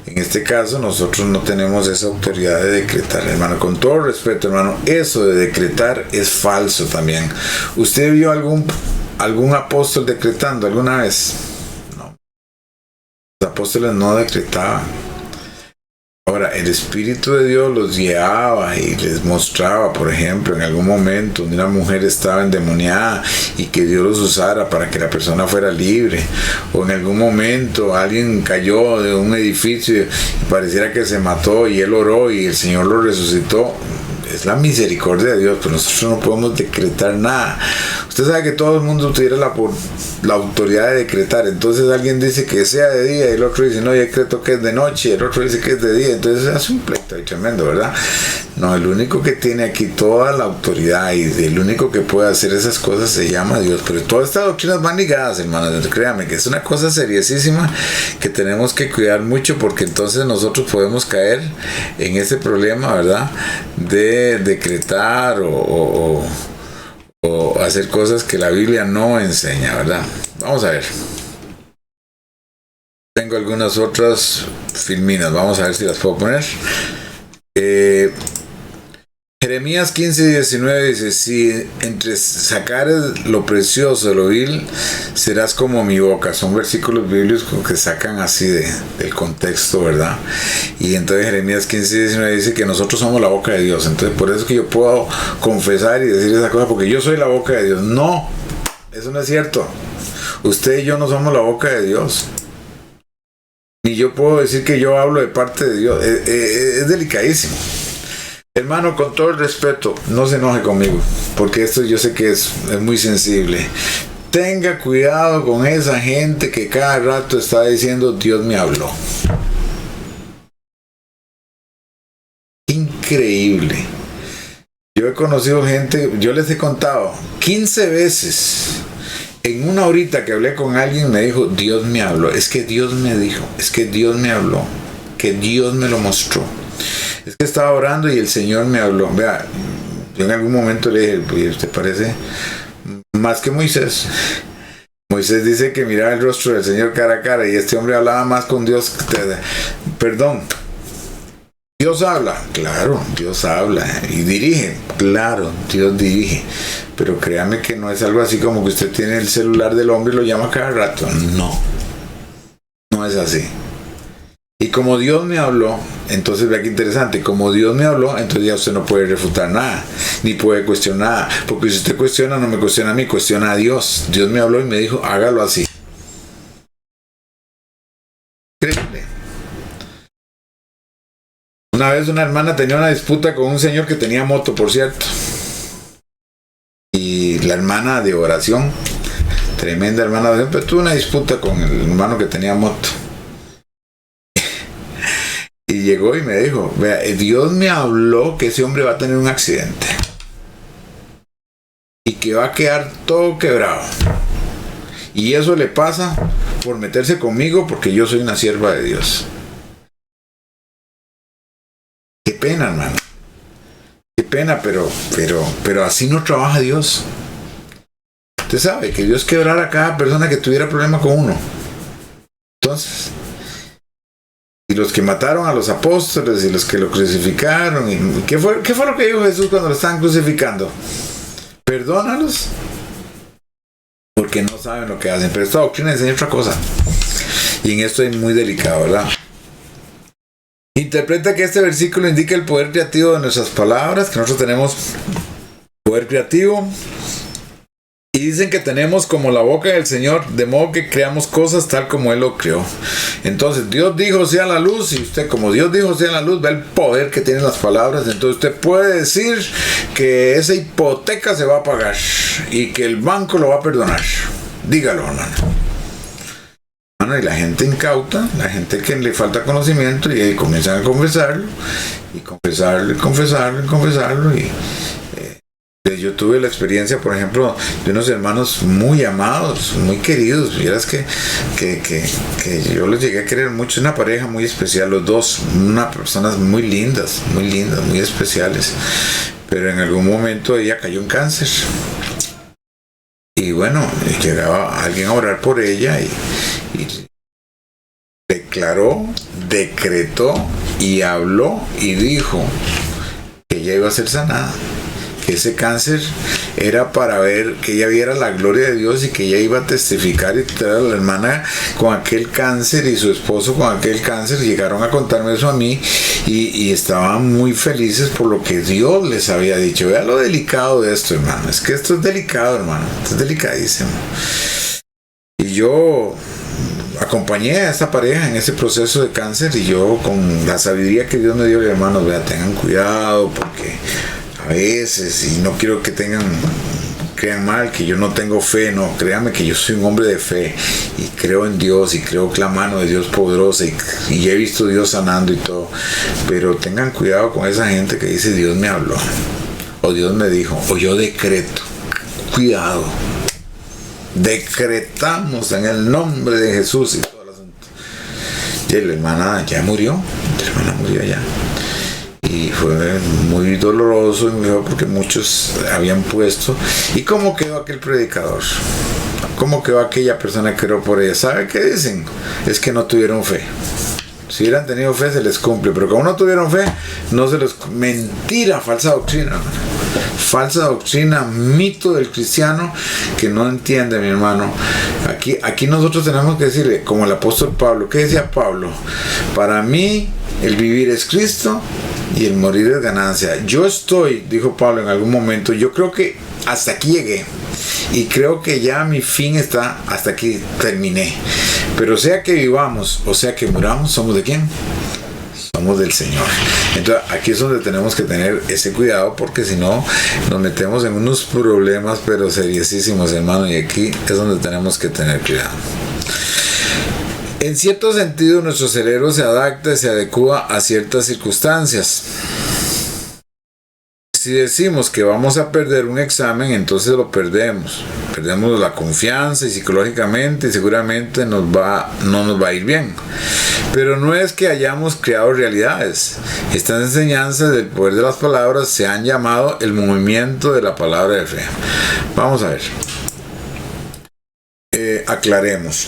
En este caso nosotros no tenemos esa autoridad de decretar, hermano. Con todo respeto, hermano, eso de decretar es falso también. ¿Usted vio algún apóstol decretando alguna vez? No. Los apóstoles no decretaban. Ahora, el Espíritu de Dios los guiaba y les mostraba, por ejemplo, en algún momento una mujer estaba endemoniada y que Dios los usara para que la persona fuera libre, o en algún momento alguien cayó de un edificio y pareciera que se mató y él oró y el Señor lo resucitó. Es la misericordia de Dios, pero nosotros no podemos decretar nada. Usted sabe que todo el mundo tuviera la autoridad de decretar. Entonces alguien dice que sea de día y el otro dice no, yo decreto que es de noche, y el otro dice que es de día. Entonces se hace un pleito ahí tremendo, ¿verdad? No, el único que tiene aquí toda la autoridad y el único que puede hacer esas cosas se llama Dios. Pero todas estas doctrinas van ligadas, hermanos. Créanme que es una cosa seriosísima que tenemos que cuidar mucho, porque entonces nosotros podemos caer en ese problema, ¿verdad? De decretar o hacer cosas que la Biblia no enseña, ¿verdad? Vamos a ver. Tengo algunas otras filminas, vamos a ver si las puedo poner. Jeremías 15:19 dice: si entre sacares lo precioso de lo vil, serás como mi boca. Son versículos bíblicos que sacan así del contexto, ¿verdad? Y entonces Jeremías 15:19 dice que nosotros somos la boca de Dios. Entonces por eso es que yo puedo confesar y decir esa cosa, porque yo soy la boca de Dios. No, eso no es cierto. Usted y yo no somos la boca de Dios. Ni yo puedo decir que yo hablo de parte de Dios. Es delicadísimo. Hermano, con todo el respeto, no se enoje conmigo, porque esto yo sé que es muy sensible. Tenga cuidado con esa gente que cada rato está diciendo Dios me habló. Increíble. Yo he conocido gente, yo les he contado 15 veces. En una horita que hablé con alguien me dijo Dios me habló. Es que Dios me dijo, es que Dios me habló, que Dios me lo mostró. Es que estaba orando y el Señor me habló. Vea, yo en algún momento le dije, ¿usted parece más que Moisés? Moisés dice que miraba el rostro del Señor cara a cara, y este hombre hablaba más con Dios. Perdón, Dios habla, claro, Dios habla. Y dirige, claro, Dios dirige. Pero créame que no es algo así como que usted tiene el celular del hombre y lo llama cada rato. No, no es así. Y como Dios me habló, entonces vea qué interesante, como Dios me habló, entonces ya usted no puede refutar nada, ni puede cuestionar nada, porque si usted cuestiona, no me cuestiona a mí, cuestiona a Dios. Dios me habló y me dijo, hágalo así. Increíble. Una vez una hermana tenía una disputa con un señor que tenía moto, por cierto. Y la hermana de oración, tremenda hermana de oración, pero tuvo una disputa con el hermano que tenía moto. Y llegó y me dijo, vea, Dios me habló que ese hombre va a tener un accidente y que va a quedar todo quebrado. Y eso le pasa por meterse conmigo, porque yo soy una sierva de Dios. Qué pena, hermano. Qué pena, pero así no trabaja Dios. Usted sabe que Dios quebrara a cada persona que tuviera problema con uno. Entonces, y los que mataron a los apóstoles y los que lo crucificaron, y ¿qué fue lo que dijo Jesús cuando lo estaban crucificando? Perdónalos, porque no saben lo que hacen. Pero esta doctrina enseña otra cosa, y en esto es muy delicado, ¿verdad? Interpreta que este versículo indica el poder creativo de nuestras palabras, que nosotros tenemos poder creativo. Y dicen que tenemos como la boca del Señor, de modo que creamos cosas tal como Él lo creó. Entonces Dios dijo sea la luz, y usted, como Dios dijo sea la luz, ve el poder que tienen las palabras. Entonces usted puede decir que esa hipoteca se va a pagar y que el banco lo va a perdonar. Dígalo, hermano. Y la gente incauta, la gente que le falta conocimiento, y ahí comienzan a confesarlo, y confesarlo, y confesarlo, y confesarlo, y Yo tuve la experiencia, por ejemplo, de unos hermanos muy amados, muy queridos. Vieras que yo los llegué a querer mucho. Una pareja muy especial, los dos, unas personas muy lindas, muy especiales. Pero en algún momento ella cayó en cáncer. Y bueno, llegaba alguien a orar por ella y declaró, decretó y habló y dijo que ella iba a ser sanada. Ese cáncer era para ver que ella viera la gloria de Dios y que ella iba a testificar y traer a la hermana con aquel cáncer y su esposo con aquel cáncer. Llegaron a contarme eso a mí y estaban muy felices por lo que Dios les había dicho. Vea lo delicado de esto, hermano. Es que esto es delicado, hermano. Esto es delicadísimo. Y yo acompañé a esta pareja en ese proceso de cáncer y yo, con la sabiduría que Dios me dio, hermanos, vea, tengan cuidado porque a veces, y no quiero que crean mal que yo no tengo fe, no, créanme que yo soy un hombre de fe y creo en Dios y creo que la mano de Dios es poderosa y he visto a Dios sanando y todo, pero tengan cuidado con esa gente que dice Dios me habló o Dios me dijo o yo decreto. Cuidado, decretamos en el nombre de Jesús y todo el asunto. Y la hermana ya murió, ya. Y fue muy doloroso y muy feo porque muchos habían puesto. ¿Y cómo quedó aquel predicador? ¿Cómo quedó aquella persona que oró por ella? ¿Sabe qué dicen? Es que no tuvieron fe. Si hubieran tenido fe se les cumple, pero como no tuvieron fe, no se les... Mentira, falsa doctrina. Falsa doctrina, mito del cristiano que no entiende, mi hermano. Aquí nosotros tenemos que decirle, como el apóstol Pablo, ¿qué decía Pablo? Para mí el vivir es Cristo y el morir es ganancia. Yo estoy, dijo Pablo en algún momento, yo creo que hasta aquí llegué y creo que ya mi fin está, hasta aquí terminé. Pero sea que vivamos o sea que muramos, ¿somos de quién? Somos del Señor. Entonces aquí es donde tenemos que tener ese cuidado porque si no nos metemos en unos problemas pero seriosísimos, hermano, y aquí es donde tenemos que tener cuidado. En cierto sentido, nuestro cerebro se adapta y se adecua a ciertas circunstancias. Si decimos que vamos a perder un examen, entonces lo perdemos. Perdemos la confianza y psicológicamente seguramente no nos va a ir bien. Pero no es que hayamos creado realidades. Estas enseñanzas del poder de las palabras se han llamado el movimiento de la palabra de fe. Vamos a ver. Aclaremos.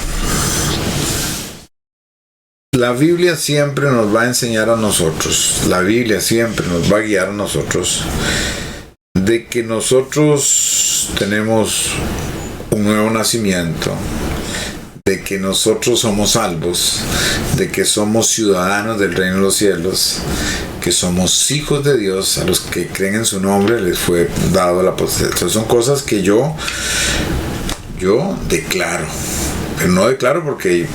La Biblia siempre nos va a enseñar a nosotros, la Biblia siempre nos va a guiar a nosotros de que nosotros tenemos un nuevo nacimiento, de que nosotros somos salvos, de que somos ciudadanos del reino de los cielos, que somos hijos de Dios, a los que creen en su nombre les fue dado la potestad. Entonces son cosas que yo declaro, pero no declaro porque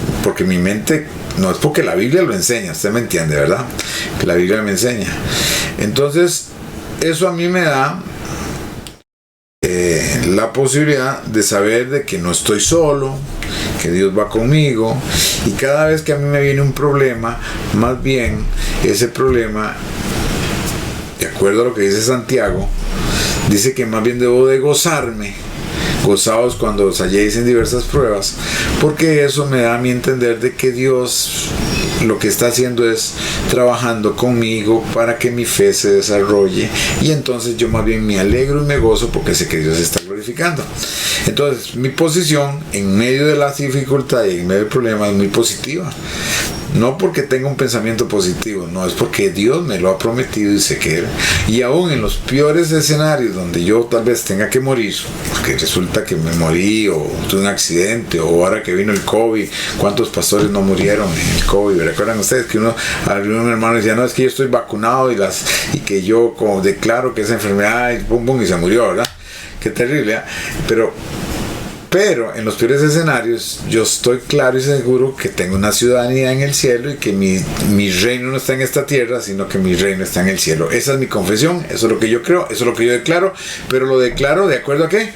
mi mente... No es porque la Biblia lo enseña, usted me entiende, ¿verdad? Que la Biblia me enseña. Entonces, eso a mí me da la posibilidad de saber de que no estoy solo, que Dios va conmigo, y cada vez que a mí me viene un problema, más bien ese problema, de acuerdo a lo que dice Santiago, dice que más bien debo de gozarme. Gozaos cuando os halléis en diversas pruebas, porque eso me da a mí entender de que Dios lo que está haciendo es trabajando conmigo para que mi fe se desarrolle y entonces yo más bien me alegro y me gozo porque sé que Dios está glorificando. Entonces mi posición en medio de las dificultades y en medio del problema es muy positiva. No porque tenga un pensamiento positivo, no, es porque Dios me lo ha prometido y sé que y aún en los peores escenarios donde yo tal vez tenga que morir, porque resulta que me morí o tuve un accidente o ahora que vino el COVID, ¿cuántos pastores no murieron en el COVID? ¿Recuerdan ustedes que un hermano decía, no, es que yo estoy vacunado y que yo como declaro que esa enfermedad y se murió, ¿verdad? Qué terrible, ¿eh? Pero en los peores escenarios yo estoy claro y seguro que tengo una ciudadanía en el cielo y que mi reino no está en esta tierra, sino que mi reino está en el cielo. Esa es mi confesión, eso es lo que yo creo, eso es lo que yo declaro, pero lo declaro ¿de acuerdo a qué?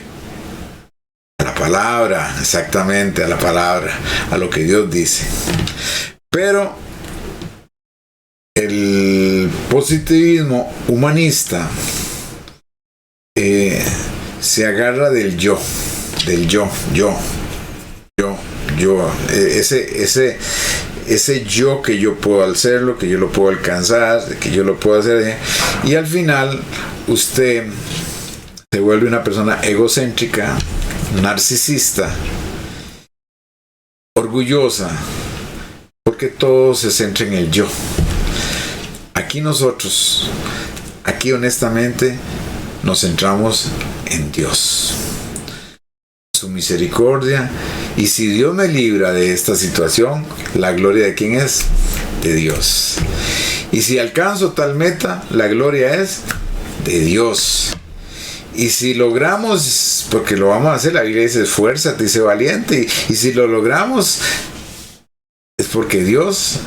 A la palabra, exactamente, a la palabra, a lo que Dios dice. Pero el positivismo humanista se agarra del yo, ese yo que yo puedo hacerlo, que yo lo puedo alcanzar, que yo lo puedo hacer, y al final usted se vuelve una persona egocéntrica, narcisista, orgullosa, porque todo se centra en el yo. Aquí honestamente nos centramos en Dios, su misericordia, y si Dios me libra de esta situación, la gloria de quién es, de Dios. Y si alcanzo tal meta, la gloria es de Dios. Y si logramos, porque lo vamos a hacer, la Biblia dice esfuérzate y sé valiente, y si lo logramos es porque Dios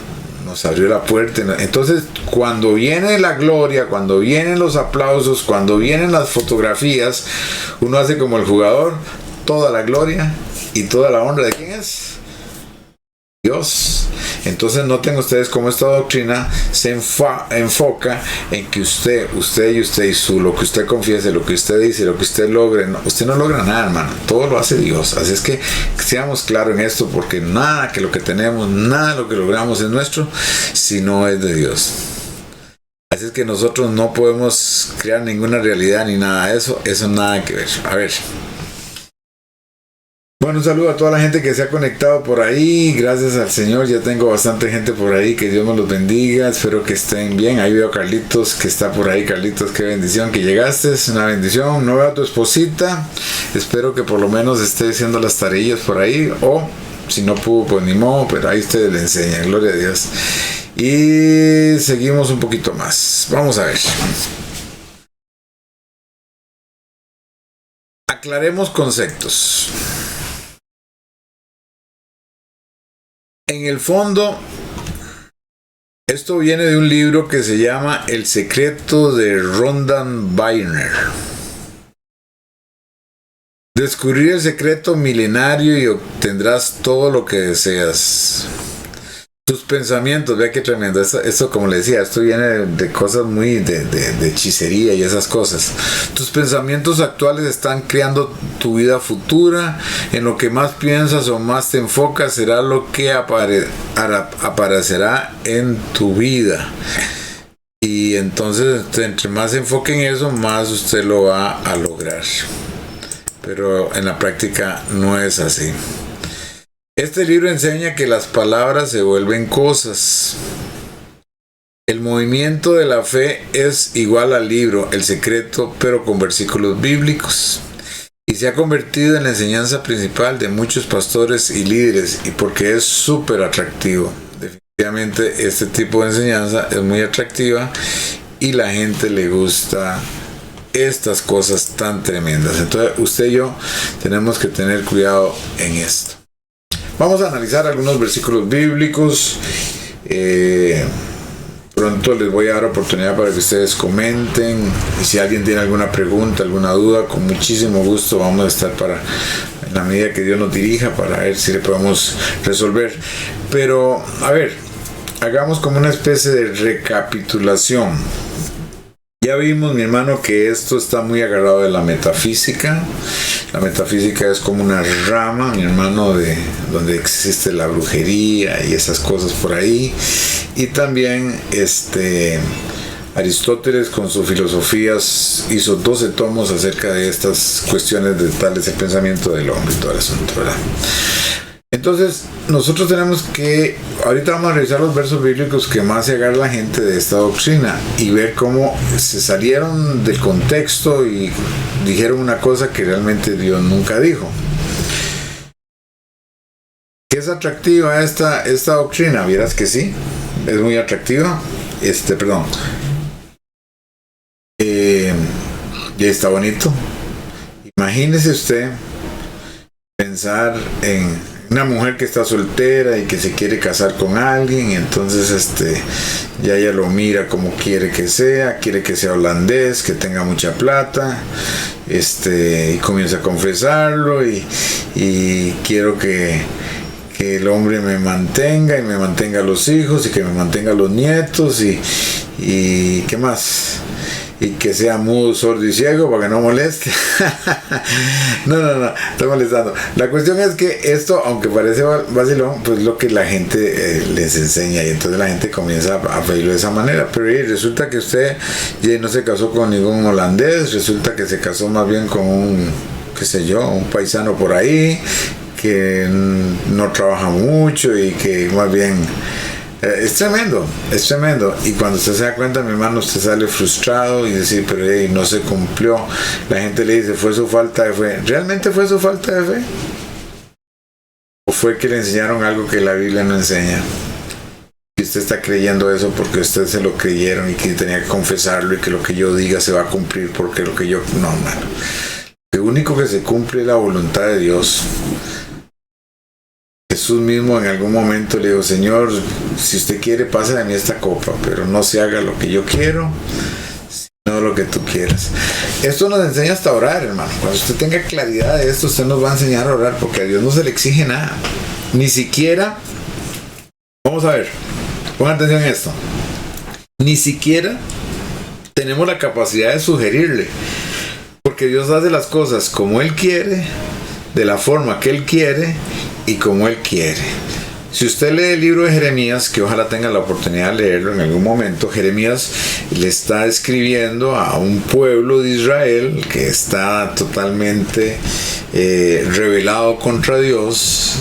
nos abrió la puerta. Entonces, cuando viene la gloria, cuando vienen los aplausos, cuando vienen las fotografías, uno hace como el jugador, toda la gloria y toda la honra, ¿de quién es? Dios. Entonces noten ustedes cómo esta doctrina se enfoca en que usted y lo que usted confiese, lo que usted dice, lo que usted logre. Usted no logra nada, hermano, todo lo hace Dios. Así es que seamos claros en esto, porque nada que lo que tenemos, nada de lo que logramos es nuestro, si no es de Dios. Así es que nosotros no podemos crear ninguna realidad ni nada de eso, nada que ver. A ver. Bueno, un saludo a toda la gente que se ha conectado por ahí. Gracias al Señor, ya tengo bastante gente por ahí. Que Dios me los bendiga. Espero que estén bien. Ahí veo a Carlitos que está por ahí. Carlitos, qué bendición que llegaste. Es una bendición. No veo a tu esposita. Espero que por lo menos esté haciendo las tareas por ahí. O si no pudo, pues ni modo. Pero ahí ustedes le enseñan. Gloria a Dios. Y seguimos un poquito más. Vamos a ver. Aclaremos conceptos. En el fondo, esto viene de un libro que se llama El secreto de Rhonda Byrne. Descubrir el secreto milenario y obtendrás todo lo que deseas. Tus pensamientos, vea qué tremendo. Esto, como le decía, esto viene de cosas muy de hechicería y esas cosas. Tus pensamientos actuales están creando tu vida futura. En lo que más piensas o más te enfocas será lo que aparecerá en tu vida. Y entonces, entre más se enfoque en eso, más usted lo va a lograr. Pero en la práctica no es así. Este libro enseña que las palabras se vuelven cosas. El movimiento de la fe es igual al libro El secreto, pero con versículos bíblicos. Y se ha convertido en la enseñanza principal de muchos pastores y líderes, y porque es súper atractivo. Definitivamente este tipo de enseñanza es muy atractiva y la gente le gusta estas cosas tan tremendas. Entonces usted y yo tenemos que tener cuidado en esto. Vamos a analizar algunos versículos bíblicos. Pronto les voy a dar oportunidad para que ustedes comenten. Y si alguien tiene alguna pregunta, alguna duda, con muchísimo gusto vamos a estar en la medida que Dios nos dirija, para ver si le podemos resolver. Pero, a ver, hagamos como una especie de recapitulación. Ya vimos, mi hermano, que esto está muy agarrado de la metafísica. La metafísica es como una rama, mi hermano, de donde existe la brujería y esas cosas por ahí. Y también Aristóteles con sus filosofías hizo 12 tomos acerca de estas cuestiones de tales el pensamiento del hombre y todo el asunto, ¿verdad? Entonces, nosotros tenemos que, ahorita vamos a revisar los versos bíblicos que más se agarra la gente de esta doctrina y ver cómo se salieron del contexto y dijeron una cosa que realmente Dios nunca dijo. ¿Qué es atractiva esta doctrina? Vieras que sí, es muy atractiva. Y está bonito. Imagínese usted pensar en una mujer que está soltera y que se quiere casar con alguien, y entonces ya ella lo mira como quiere que sea holandés, que tenga mucha plata, y comienza a confesarlo y quiero que el hombre me mantenga y me mantenga a los hijos y que me mantenga a los nietos y ¿qué más? y que sea mudo, sordo y ciego para que no moleste. No, estoy molestando. La cuestión es que esto, aunque parece vacilón, pues lo que la gente les enseña, y entonces la gente comienza a pedirlo de esa manera. Pero resulta que usted no se casó con ningún holandés, resulta que se casó más bien con un, qué sé yo, un paisano por ahí que no trabaja mucho y que más bien es tremendo. Y cuando usted se da cuenta, mi hermano, usted sale frustrado y dice, pero no se cumplió. La gente le dice, fue su falta de fe. ¿Realmente fue su falta de fe? ¿O fue que le enseñaron algo que la Biblia no enseña? Y usted está creyendo eso porque usted se lo creyeron y que tenía que confesarlo y que lo que yo diga se va a cumplir porque lo que yo... No, hermano. Lo único que se cumple es la voluntad de Dios. Jesús mismo en algún momento le dijo, Señor, si usted quiere, pase de mí esta copa, pero no se haga lo que yo quiero, sino lo que tú quieras. Esto nos enseña hasta a orar, hermano. Cuando usted tenga claridad de esto, usted nos va a enseñar a orar, porque a Dios no se le exige nada. Ni siquiera, vamos a ver, pongan atención a esto, ni siquiera tenemos la capacidad de sugerirle, porque Dios hace las cosas como Él quiere, de la forma que Él quiere y como Él quiere. Si usted lee el libro de Jeremías, que ojalá tenga la oportunidad de leerlo en algún momento, Jeremías le está escribiendo a un pueblo de Israel que está totalmente rebelado contra Dios.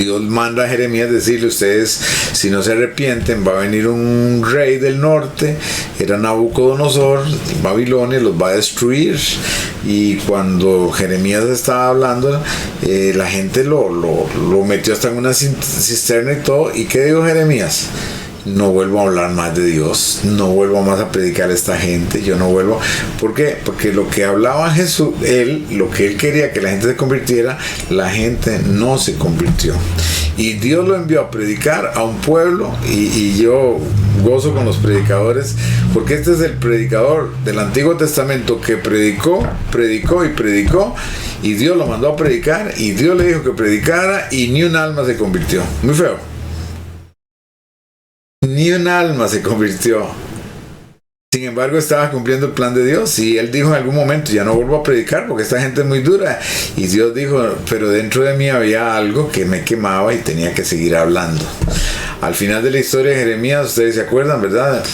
Dios manda a Jeremías decirle, ustedes si no se arrepienten va a venir un rey del norte, era Nabucodonosor, Babilonia, los va a destruir. Y cuando Jeremías estaba hablando, la gente lo metió hasta en una cisterna y todo. ¿Y qué dijo Jeremías? No vuelvo a hablar más de Dios, no vuelvo más a predicar a esta gente, yo no vuelvo. ¿Por qué? Porque lo que hablaba Jesús, lo que él quería que la gente se convirtiera, la gente no se convirtió. Y Dios lo envió a predicar a un pueblo, y yo gozo con los predicadores, porque este es el predicador del Antiguo Testamento que predicó, y Dios lo mandó a predicar, y Dios le dijo que predicara, y ni un alma se convirtió. Muy feo. Ni un alma se convirtió. Sin embargo, estaba cumpliendo el plan de Dios, y él dijo en algún momento, ya no vuelvo a predicar porque esta gente es muy dura. Y Dios dijo, pero dentro de mí había algo que me quemaba y tenía que seguir hablando. Al final de la historia de Jeremías, ustedes se acuerdan, ¿verdad?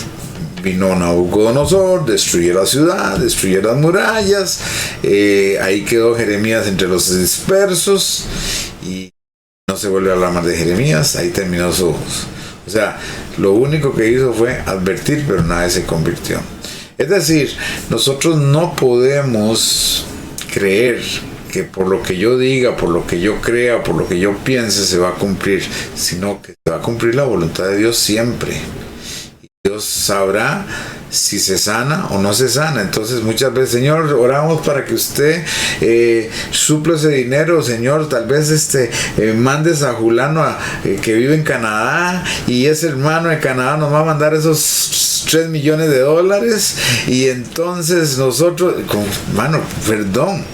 Vino Nabucodonosor, destruyó la ciudad, destruyó las murallas, ahí quedó Jeremías entre los dispersos, y no se volvió a hablar más de Jeremías, ahí terminó su... O sea, lo único que hizo fue advertir, pero nadie se convirtió. Es decir, nosotros no podemos creer que por lo que yo diga, por lo que yo crea, por lo que yo piense se va a cumplir, sino que se va a cumplir la voluntad de Dios siempre. Dios sabrá si se sana o no se sana. Entonces muchas veces, Señor, oramos para que usted supla ese dinero, Señor, tal vez mandes a Julano que vive en Canadá, y ese hermano de Canadá nos va a mandar esos $3 millones, y entonces nosotros, mano, perdón,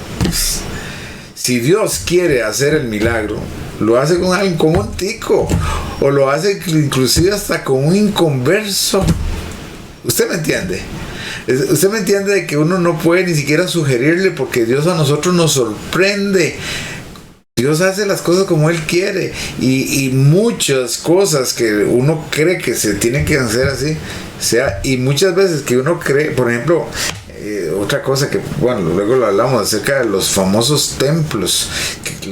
si Dios quiere hacer el milagro, lo hace con alguien, con un tico, o lo hace inclusive hasta con un inconverso. ¿Usted me entiende? Usted me entiende de que uno no puede ni siquiera sugerirle, porque Dios a nosotros nos sorprende. Dios hace las cosas como Él quiere, y muchas cosas que uno cree que se tienen que hacer así, y muchas veces que uno cree, por ejemplo, otra cosa que, bueno, luego lo hablamos acerca de los famosos templos,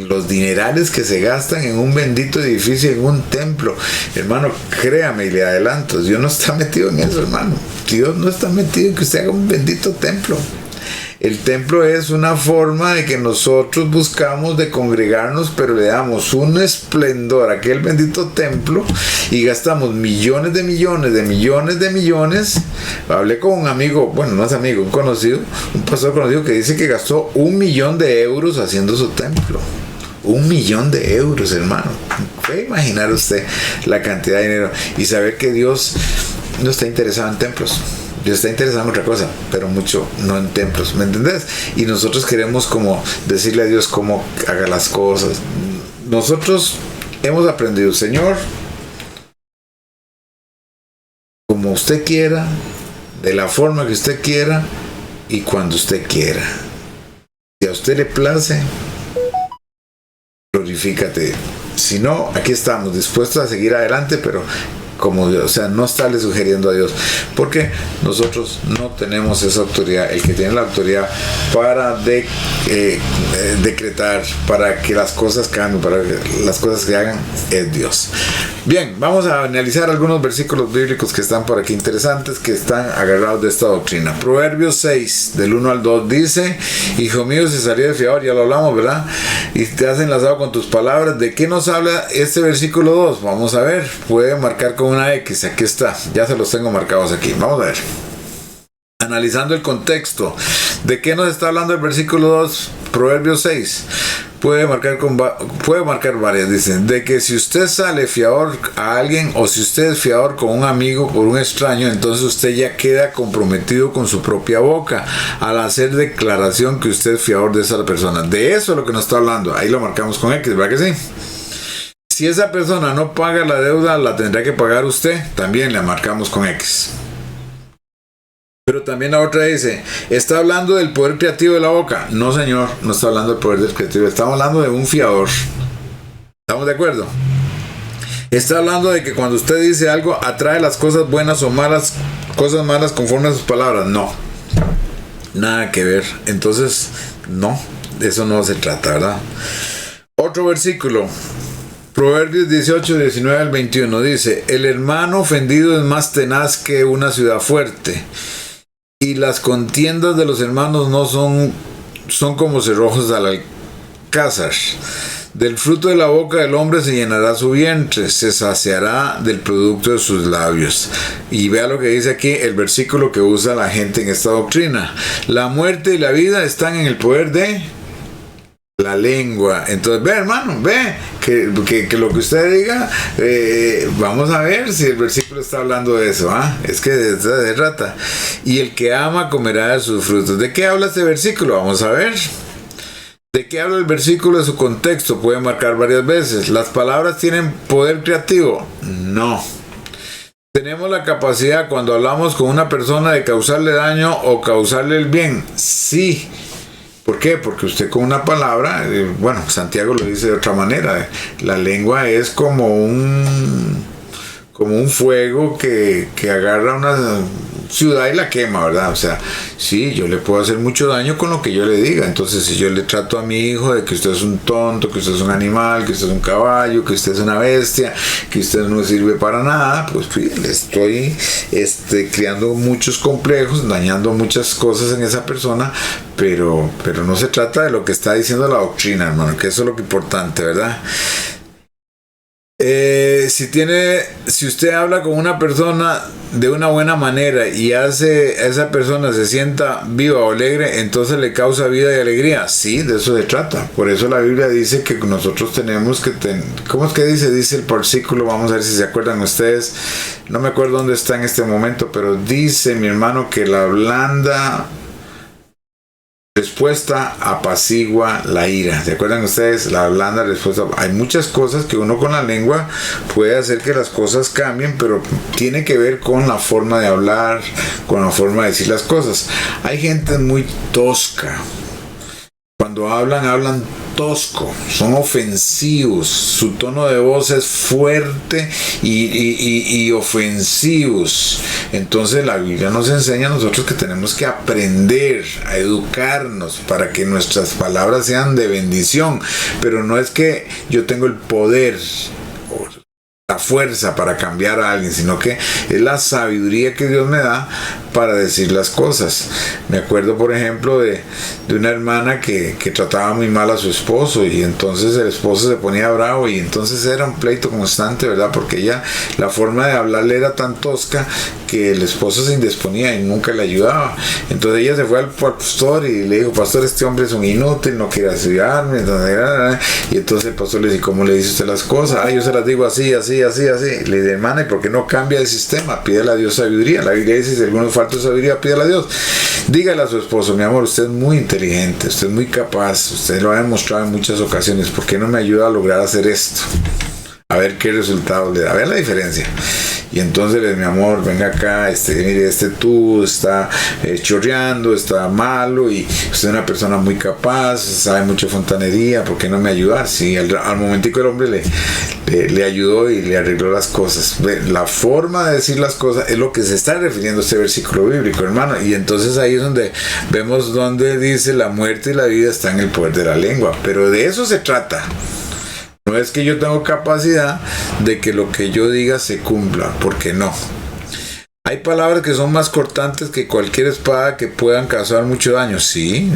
los dinerales que se gastan en un bendito edificio, en un templo. Hermano, créame y le adelanto, Dios no está metido en eso, hermano. Dios no está metido en que usted haga un bendito templo. El templo es una forma de que nosotros buscamos de congregarnos, pero le damos un esplendor a aquel bendito templo y gastamos millones de millones. Hablé con un amigo, bueno, no es amigo, un conocido, un pastor conocido, que dice que gastó €1.000.000 haciendo su templo. €1.000.000, hermano. Puede imaginar usted la cantidad de dinero, y saber que Dios no está interesado en templos. Dios está interesado en otra cosa, pero mucho no en templos, ¿me entendés? Y nosotros queremos como decirle a Dios cómo haga las cosas. Nosotros hemos aprendido, Señor, como usted quiera, de la forma que usted quiera y cuando usted quiera. Si a usted le place, glorifícate. Si no, aquí estamos dispuestos a seguir adelante, pero como Dios, o sea, no estarle sugiriendo a Dios, porque nosotros no tenemos esa autoridad. El que tiene la autoridad para decretar, para que las cosas cambien, para que las cosas se hagan, es Dios. Bien, vamos a analizar algunos versículos bíblicos que están por aquí interesantes, que están agarrados de esta doctrina. Proverbios 6, del 1 al 2 dice: hijo mío, si salí de fiador, ya lo hablamos, ¿verdad? Y te has enlazado con tus palabras. ¿De qué nos habla este versículo 2? Vamos a ver, puede marcar con una X, aquí está, ya se los tengo marcados aquí. Vamos a ver. Analizando el contexto, ¿de qué nos está hablando el versículo 2? Proverbios 6. Puede marcar varias, dicen, de que si usted sale fiador a alguien, o si usted es fiador con un amigo, por un extraño, entonces usted ya queda comprometido con su propia boca al hacer declaración que usted es fiador de esa persona. De eso es lo que nos está hablando. Ahí lo marcamos con X, ¿verdad que sí? Si esa persona no paga la deuda, la tendrá que pagar usted. También la marcamos con X. Pero también la otra dice, ¿está hablando del poder creativo de la boca? No, señor, no está hablando del poder del creativo. Estamos hablando de un fiador. ¿Estamos de acuerdo? Está hablando de que cuando usted dice algo, atrae las cosas buenas o malas, cosas malas conforme a sus palabras. No. Nada que ver. Entonces, no. De eso no se trata, ¿verdad? Otro versículo. Proverbios 18, 19 al 21 dice: el hermano ofendido es más tenaz que una ciudad fuerte, y las contiendas de los hermanos no son como cerrojos al alcázar. Del fruto de la boca del hombre se llenará su vientre, se saciará del producto de sus labios. Y vea lo que dice aquí el versículo que usa la gente en esta doctrina: la muerte y la vida están en el poder de la lengua. Entonces, ve, hermano, ve que lo que usted diga, vamos a ver si el versículo está hablando de eso. Es que de rata. Y el que ama comerá de sus frutos. ¿De qué habla este versículo? Vamos a ver. ¿De qué habla el versículo? De su contexto. Puede marcar varias veces. ¿Las palabras tienen poder creativo? No. ¿Tenemos la capacidad cuando hablamos con una persona de causarle daño o causarle el bien? Sí. ¿Por qué? Porque usted con una palabra, bueno, Santiago lo dice de otra manera, la lengua es como un fuego que agarra una ciudad y la quema, ¿verdad? O sea, sí, yo le puedo hacer mucho daño con lo que yo le diga. Entonces, si yo le trato a mi hijo de que usted es un tonto, que usted es un animal, que usted es un caballo, que usted es una bestia, que usted no sirve para nada, pues le estoy creando muchos complejos, dañando muchas cosas en esa persona, pero no se trata de lo que está diciendo la doctrina, hermano, que eso es lo que es importante, ¿verdad? Si usted habla con una persona de una buena manera y hace a esa persona se sienta viva o alegre, entonces le causa vida y alegría. Sí, de eso se trata. Por eso la Biblia dice que nosotros tenemos que ¿cómo es que dice? Dice el versículo, vamos a ver si se acuerdan ustedes. No me acuerdo dónde está en este momento, pero dice, mi hermano, que la blanda respuesta apacigua la ira. ¿Se acuerdan ustedes? La blanda respuesta. Hay muchas cosas que uno con la lengua puede hacer que las cosas cambien, pero tiene que ver con la forma de hablar, con la forma de decir las cosas. Hay gente muy tosca. Cuando hablan tosco, son ofensivos, su tono de voz es fuerte y ofensivos. Entonces la Biblia nos enseña a nosotros que tenemos que aprender a educarnos para que nuestras palabras sean de bendición, pero no es que yo tengo el poder o la fuerza para cambiar a alguien, sino que es la sabiduría que Dios me da para decir las cosas. Me acuerdo, por ejemplo, de una hermana que trataba muy mal a su esposo, y entonces el esposo se ponía bravo, y entonces era un pleito constante, ¿verdad? Porque ella, la forma de hablarle era tan tosca que el esposo se indisponía y nunca le ayudaba. Entonces ella se fue al pastor y le dijo: pastor, este hombre es un inútil, no quiere ayudarme. Y entonces el pastor le dice: ¿cómo le dice usted las cosas? Yo se las digo así. Le dice: hermana, ¿y por qué no cambia el sistema? Pídele a Dios sabiduría. La Biblia dice: si alguno falta de sabiduría, pídele a Dios. Dígale a su esposo: mi amor, usted es muy inteligente, usted es muy capaz, usted lo ha demostrado en muchas ocasiones, ¿por qué no me ayuda a lograr hacer esto? A ver qué resultado le da. Vean la diferencia. Y entonces, mi amor, venga acá, mire, este tubo está chorreando, está malo, y usted es una persona muy capaz, sabe mucho fontanería, ¿por qué no me ayuda? Sí, al momentico el hombre le ayudó y le arregló las cosas. La forma de decir las cosas es lo que se está refiriendo a este versículo bíblico, hermano. Y entonces ahí es donde vemos donde dice la muerte y la vida están en el poder de la lengua. Pero de eso se trata. No es que yo tengo capacidad de que lo que yo diga se cumpla, porque no. Hay palabras que son más cortantes que cualquier espada que puedan causar mucho daño. Sí,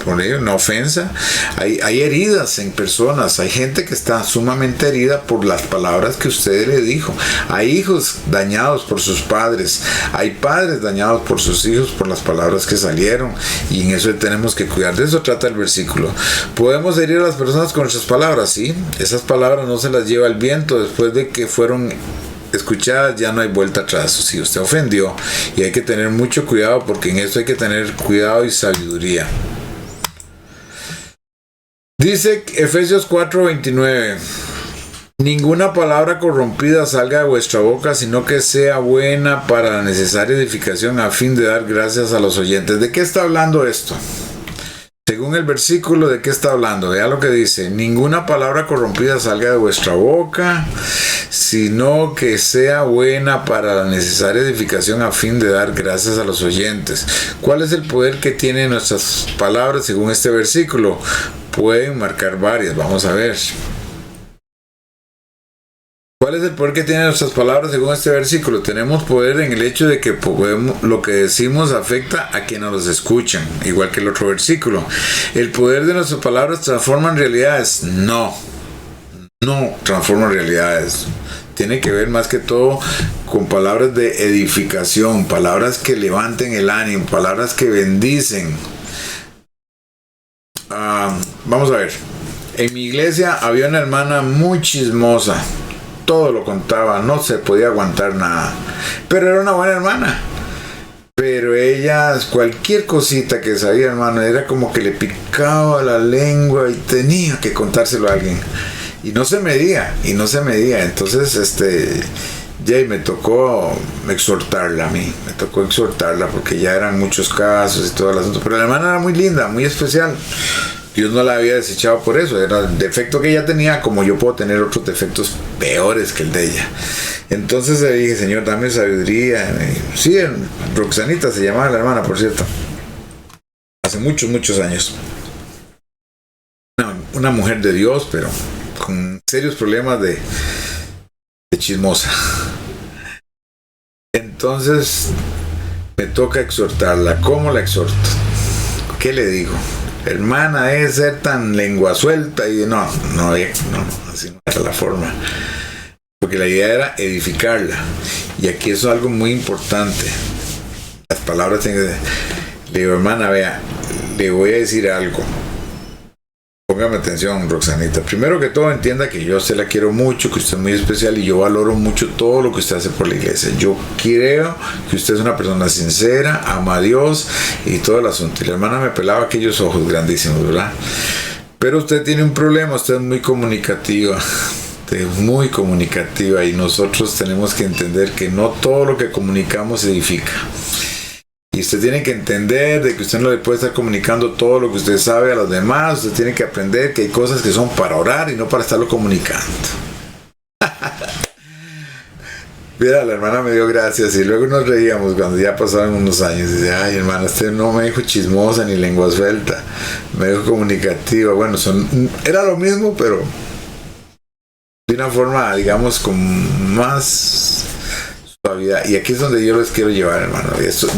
por ello, una ofensa. Hay heridas en personas. Hay gente que está sumamente herida por las palabras que usted le dijo. Hay hijos dañados por sus padres. Hay padres dañados por sus hijos por las palabras que salieron. Y en eso tenemos que cuidar. De eso trata el versículo. Podemos herir a las personas con nuestras palabras. Sí, esas palabras no se las lleva el viento después de que fueron escuchadas, ya no hay vuelta atrás. Si usted ofendió, y hay que tener mucho cuidado, porque en esto hay que tener cuidado y sabiduría. Dice Efesios 4:29: ninguna palabra corrompida salga de vuestra boca, sino que sea buena para la necesaria edificación, a fin de dar gracias a los oyentes. ¿De qué está hablando esto? Según el versículo, ¿de qué está hablando? Vea lo que dice: ninguna palabra corrompida salga de vuestra boca, sino que sea buena para la necesaria edificación, a fin de dar gracias a los oyentes. ¿Cuál es el poder que tienen nuestras palabras según este versículo? Pueden marcar varias. Vamos a ver. ¿Cuál es el poder que tienen nuestras palabras según este versículo? Tenemos poder en el hecho de que lo que decimos afecta a quienes nos escuchan, igual que el otro versículo. ¿El poder de nuestras palabras transforma en realidades? No transforma realidades. Tiene que ver más que todo con palabras de edificación, palabras que levanten el ánimo, palabras que bendicen. Vamos a ver. En mi iglesia había una hermana muy chismosa. Todo lo contaba, no se podía aguantar nada. Pero era una buena hermana. Pero ella, cualquier cosita que sabía, hermano, era como que le picaba la lengua y tenía que contárselo a alguien. Y no se medía. Entonces, ya me tocó exhortarla a mí. Me tocó exhortarla porque ya eran muchos casos y todo el asunto. Pero la hermana era muy linda, muy especial. Dios no la había desechado por eso. Era el defecto que ella tenía, como yo puedo tener otros defectos peores que el de ella. Entonces le dije: Señor, dame sabiduría. Sí, Roxanita se llamaba la hermana, por cierto. Hace muchos años. Una mujer de Dios, pero con serios problemas de chismosa. Entonces me toca exhortarla. ¿Cómo la exhorto? ¿Qué le digo? Hermana, es ser tan lengua suelta. Y no, así no era la forma. Porque la idea era edificarla. Y aquí eso es algo muy importante. Las palabras tienen que... Le digo: hermana, vea, le voy a decir algo. Póngame atención, Roxanita. Primero que todo, entienda que yo a usted la quiero mucho, que usted es muy especial y yo valoro mucho todo lo que usted hace por la iglesia. Yo creo que usted es una persona sincera, ama a Dios y todo el asunto. Y la hermana me pelaba aquellos ojos grandísimos, ¿verdad? Pero usted tiene un problema, usted es muy comunicativa. Usted es muy comunicativa y nosotros tenemos que entender que no todo lo que comunicamos edifica. Y usted tiene que entender de que usted no le puede estar comunicando todo lo que usted sabe a los demás. Usted tiene que aprender que hay cosas que son para orar y no para estarlo comunicando. Mira, la hermana me dio gracias y luego nos reíamos cuando ya pasaron unos años. Dice: ay, hermana, usted no me dijo chismosa ni lengua suelta, me dijo comunicativa. Bueno, era lo mismo, pero de una forma, digamos, con más suavidad. Y aquí es donde yo les quiero llevar, hermano.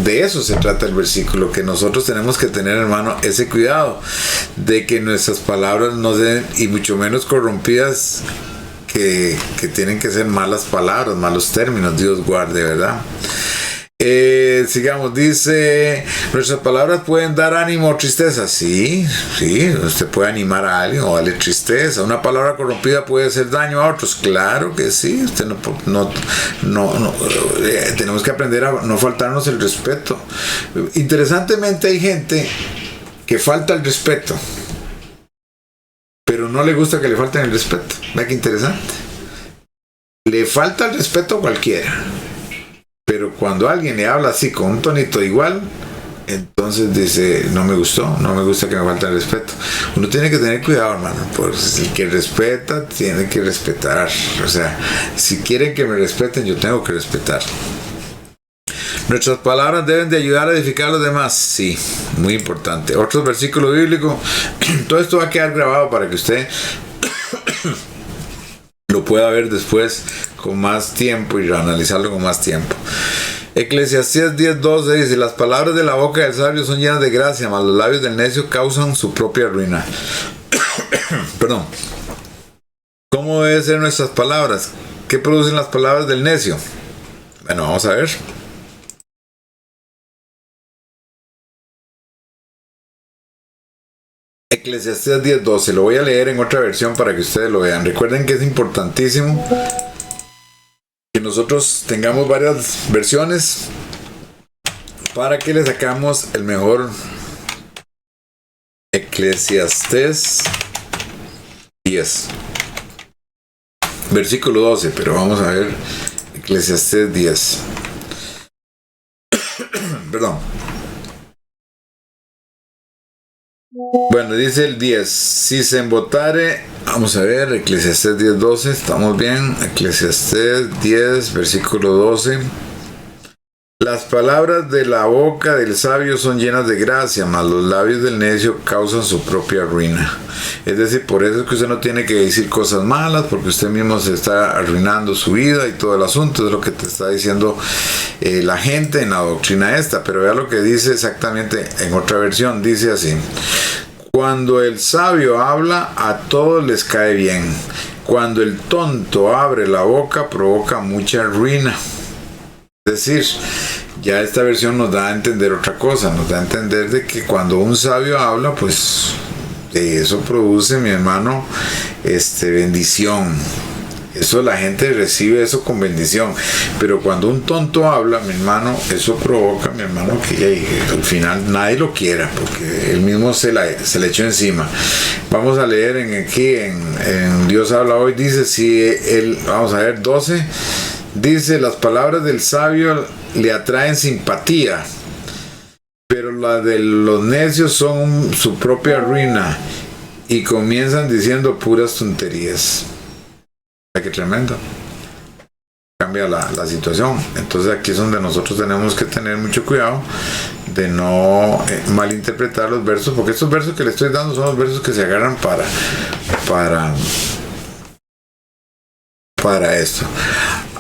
De eso se trata el versículo, que nosotros tenemos que tener, hermano, ese cuidado de que nuestras palabras no sean, y mucho menos corrompidas, que tienen que ser malas palabras, malos términos. Dios guarde, ¿verdad? Sigamos, dice: nuestras palabras pueden dar ánimo o tristeza. Sí, usted puede animar a alguien o darle tristeza. Una palabra corrompida puede hacer daño a otros. Claro que sí. Usted tenemos que aprender a no faltarnos el respeto. Interesantemente, hay gente que falta el respeto, pero no le gusta que le falten el respeto. Vea qué interesante. le falta el respeto a cualquiera. Pero cuando alguien le habla así con un tonito igual, entonces dice, no me gustó, no me gusta que me falte el respeto. Uno tiene que tener cuidado, hermano, pues el que respeta tiene que respetar. O sea, si quieren que me respeten, yo tengo que respetar. Nuestras palabras deben de ayudar a edificar a los demás. Sí, muy importante. Otro versículo bíblico. Todo esto va a quedar grabado para que usted lo pueda ver después con más tiempo y analizarlo con más tiempo. Eclesiastés 10:12 dice: las palabras de la boca del sabio son llenas de gracia, mas los labios del necio causan su propia ruina. Perdón. ¿Cómo deben ser nuestras palabras? ¿Qué producen las palabras del necio? Bueno, vamos a ver. Eclesiastés 10:12, lo voy a leer en otra versión para que ustedes lo vean. Recuerden que es importantísimo que nosotros tengamos varias versiones para que le sacamos el mejor. Eclesiastés 10, versículo 12, pero vamos a ver Eclesiastés 10. Perdón. Bueno, dice el 10, si se embotare, vamos a ver, Eclesiastés 10:12, estamos bien, Eclesiastés 10, versículo 12. Las palabras de la boca del sabio son llenas de gracia, mas los labios del necio causan su propia ruina. Es decir, por eso es que usted no tiene que decir cosas malas, porque usted mismo se está arruinando su vida y todo el asunto, es lo que te está diciendo la gente en la doctrina esta. Pero vea lo que dice exactamente en otra versión, dice así: cuando el sabio habla, a todos les cae bien. Cuando el tonto abre la boca, provoca mucha ruina. Es decir, ya esta versión nos da a entender otra cosa, nos da a entender de que cuando un sabio habla, pues eso produce, mi hermano, bendición. Eso la gente recibe eso con bendición. Pero cuando un tonto habla, mi hermano, eso provoca, mi hermano, que al final nadie lo quiera, porque él mismo se le echó encima. Vamos a leer aquí en Dios habla hoy, dice, vamos a ver, 12. Dice, las palabras del sabio le atraen simpatía, pero las de los necios son su propia ruina y comienzan diciendo puras tonterías. Qué tremendo. Cambia la situación. Entonces aquí es donde nosotros tenemos que tener mucho cuidado de no malinterpretar los versos, porque estos versos que le estoy dando son los versos que se agarran para esto.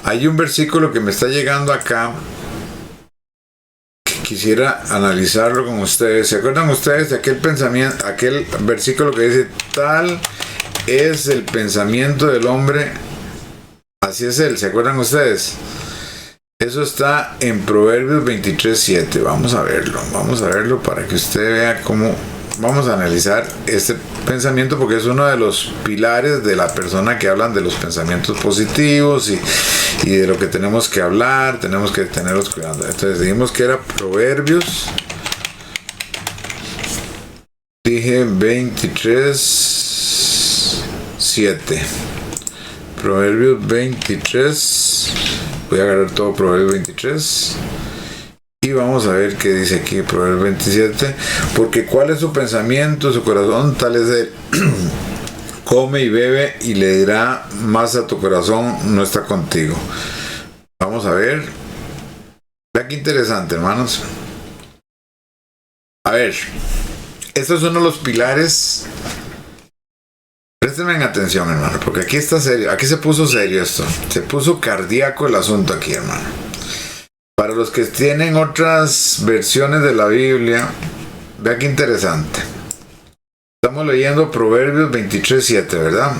Hay un versículo que me está llegando acá que quisiera analizarlo con ustedes. ¿Se acuerdan ustedes de aquel versículo que dice: tal es el pensamiento del hombre, así es él? ¿Se acuerdan ustedes? Eso está en Proverbios 23:7. Vamos a verlo para que usted vea cómo vamos a analizar este pensamiento, porque es uno de los pilares de la persona que hablan de los pensamientos positivos y de lo que tenemos que hablar, tenemos que tenerlos cuidando. Entonces dijimos que era Proverbios, dije 23:7. Proverbios 23, voy a agarrar todo Proverbios 23 y vamos a ver qué dice aquí Proverbios 27. Porque cuál es su pensamiento, su corazón, tal es él. Come y bebe y le dirá más a tu corazón, no está contigo. Vamos a ver. Vea qué interesante, hermanos. A ver, estos es uno de los pilares. Préstenme atención, hermano, porque aquí está serio, aquí se puso serio esto. Se puso cardíaco el asunto aquí, hermano. Para los que tienen otras versiones de la Biblia, vea qué interesante. Estamos leyendo Proverbios 23:7, ¿verdad?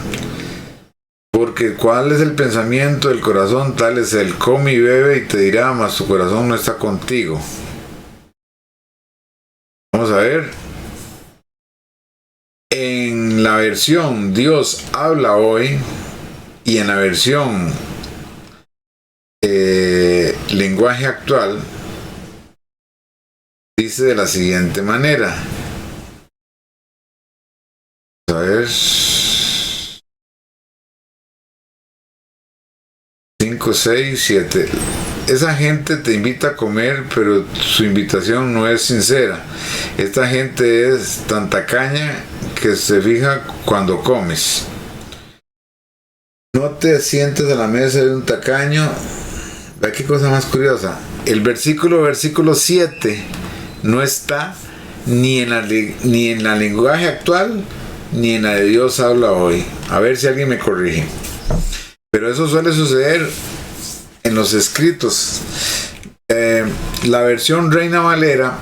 Porque cuál es el pensamiento del corazón, tal es el come y bebe y te dirá, mas tu corazón no está contigo. Vamos a ver. En la versión Dios habla hoy y en la versión lenguaje actual dice de la siguiente manera. Vamos a ver. 5, 6, 7. Esa gente te invita a comer, pero su invitación no es sincera. Esta gente es tan tacaña que se fija cuando comes. No te sientes a la mesa de un tacaño. ¿Ve qué cosa más curiosa? El versículo 7 no está ni en la lenguaje actual ni en la de Dios habla hoy. A ver si alguien me corrige. Pero eso suele suceder en los escritos. La versión Reina Valera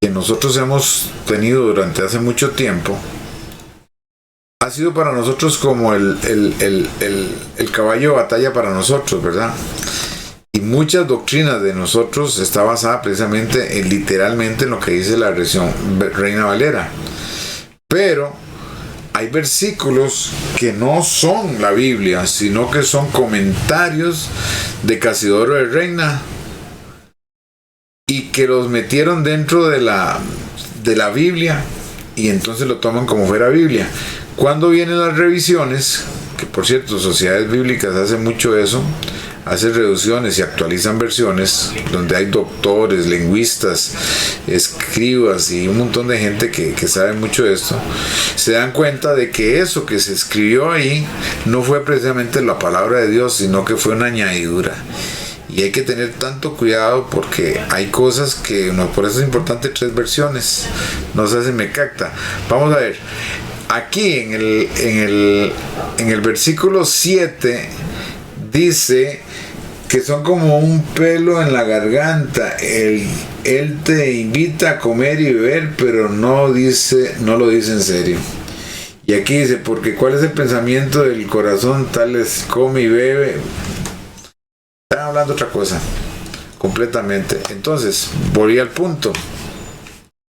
que nosotros hemos tenido durante hace mucho tiempo ha sido para nosotros como el caballo de batalla para nosotros, ¿verdad? Y muchas doctrinas de nosotros está basada precisamente literalmente en lo que dice la versión Reina Valera. Pero hay versículos que no son la Biblia, sino que son comentarios de Casidoro de Reina y que los metieron dentro de la Biblia y entonces lo toman como fuera Biblia. Cuando vienen las revisiones, que por cierto, sociedades bíblicas hacen mucho eso, hacen reducciones y actualizan versiones donde hay doctores, lingüistas, escribas y un montón de gente que sabe mucho de esto, se dan cuenta de que eso que se escribió ahí no fue precisamente la palabra de Dios, sino que fue una añadidura. Y hay que tener tanto cuidado porque hay cosas que no, por eso es importante 3 versiones. No sé si me capta. Vamos a ver. Aquí en el versículo 7 dice que son como un pelo en la garganta. Él te invita a comer y beber, pero no lo dice en serio. Y aquí dice, porque ¿cuál es el pensamiento del corazón? Tal es come y bebe. Están hablando otra cosa, completamente. Entonces, volví al punto.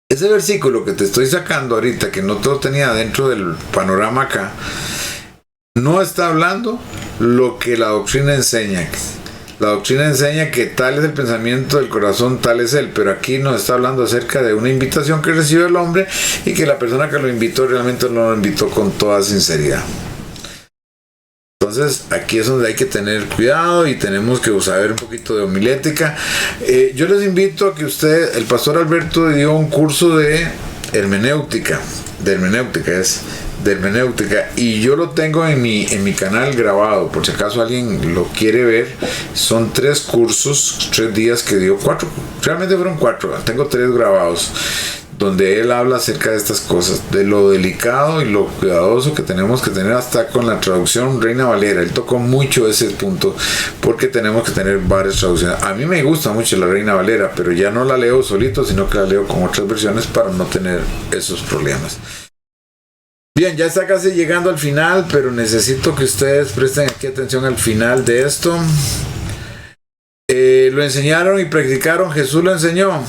Ese versículo que te estoy sacando ahorita, que no te lo tenía dentro del panorama acá, no está hablando lo que la doctrina enseña. La doctrina enseña que tal es el pensamiento del corazón, tal es él, pero aquí nos está hablando acerca de una invitación que recibe el hombre y que la persona que lo invitó realmente no lo invitó con toda sinceridad. Entonces aquí es donde hay que tener cuidado y tenemos que saber un poquito de homilética. Yo les invito a que el pastor Alberto dio un curso de hermenéutica, y yo lo tengo en mi canal grabado, por si acaso alguien lo quiere ver. Son 3 cursos, 3 días que dio, 4, realmente fueron 4, tengo 3 grabados, donde él habla acerca de estas cosas, de lo delicado y lo cuidadoso que tenemos que tener hasta con la traducción Reina Valera. Él tocó mucho ese punto, porque tenemos que tener varias traducciones. A mí me gusta mucho la Reina Valera, pero ya no la leo solito, sino que la leo con otras versiones para no tener esos problemas. Bien, ya está casi llegando al final, pero necesito que ustedes presten aquí atención al final de esto. Lo enseñaron y practicaron, Jesús lo enseñó.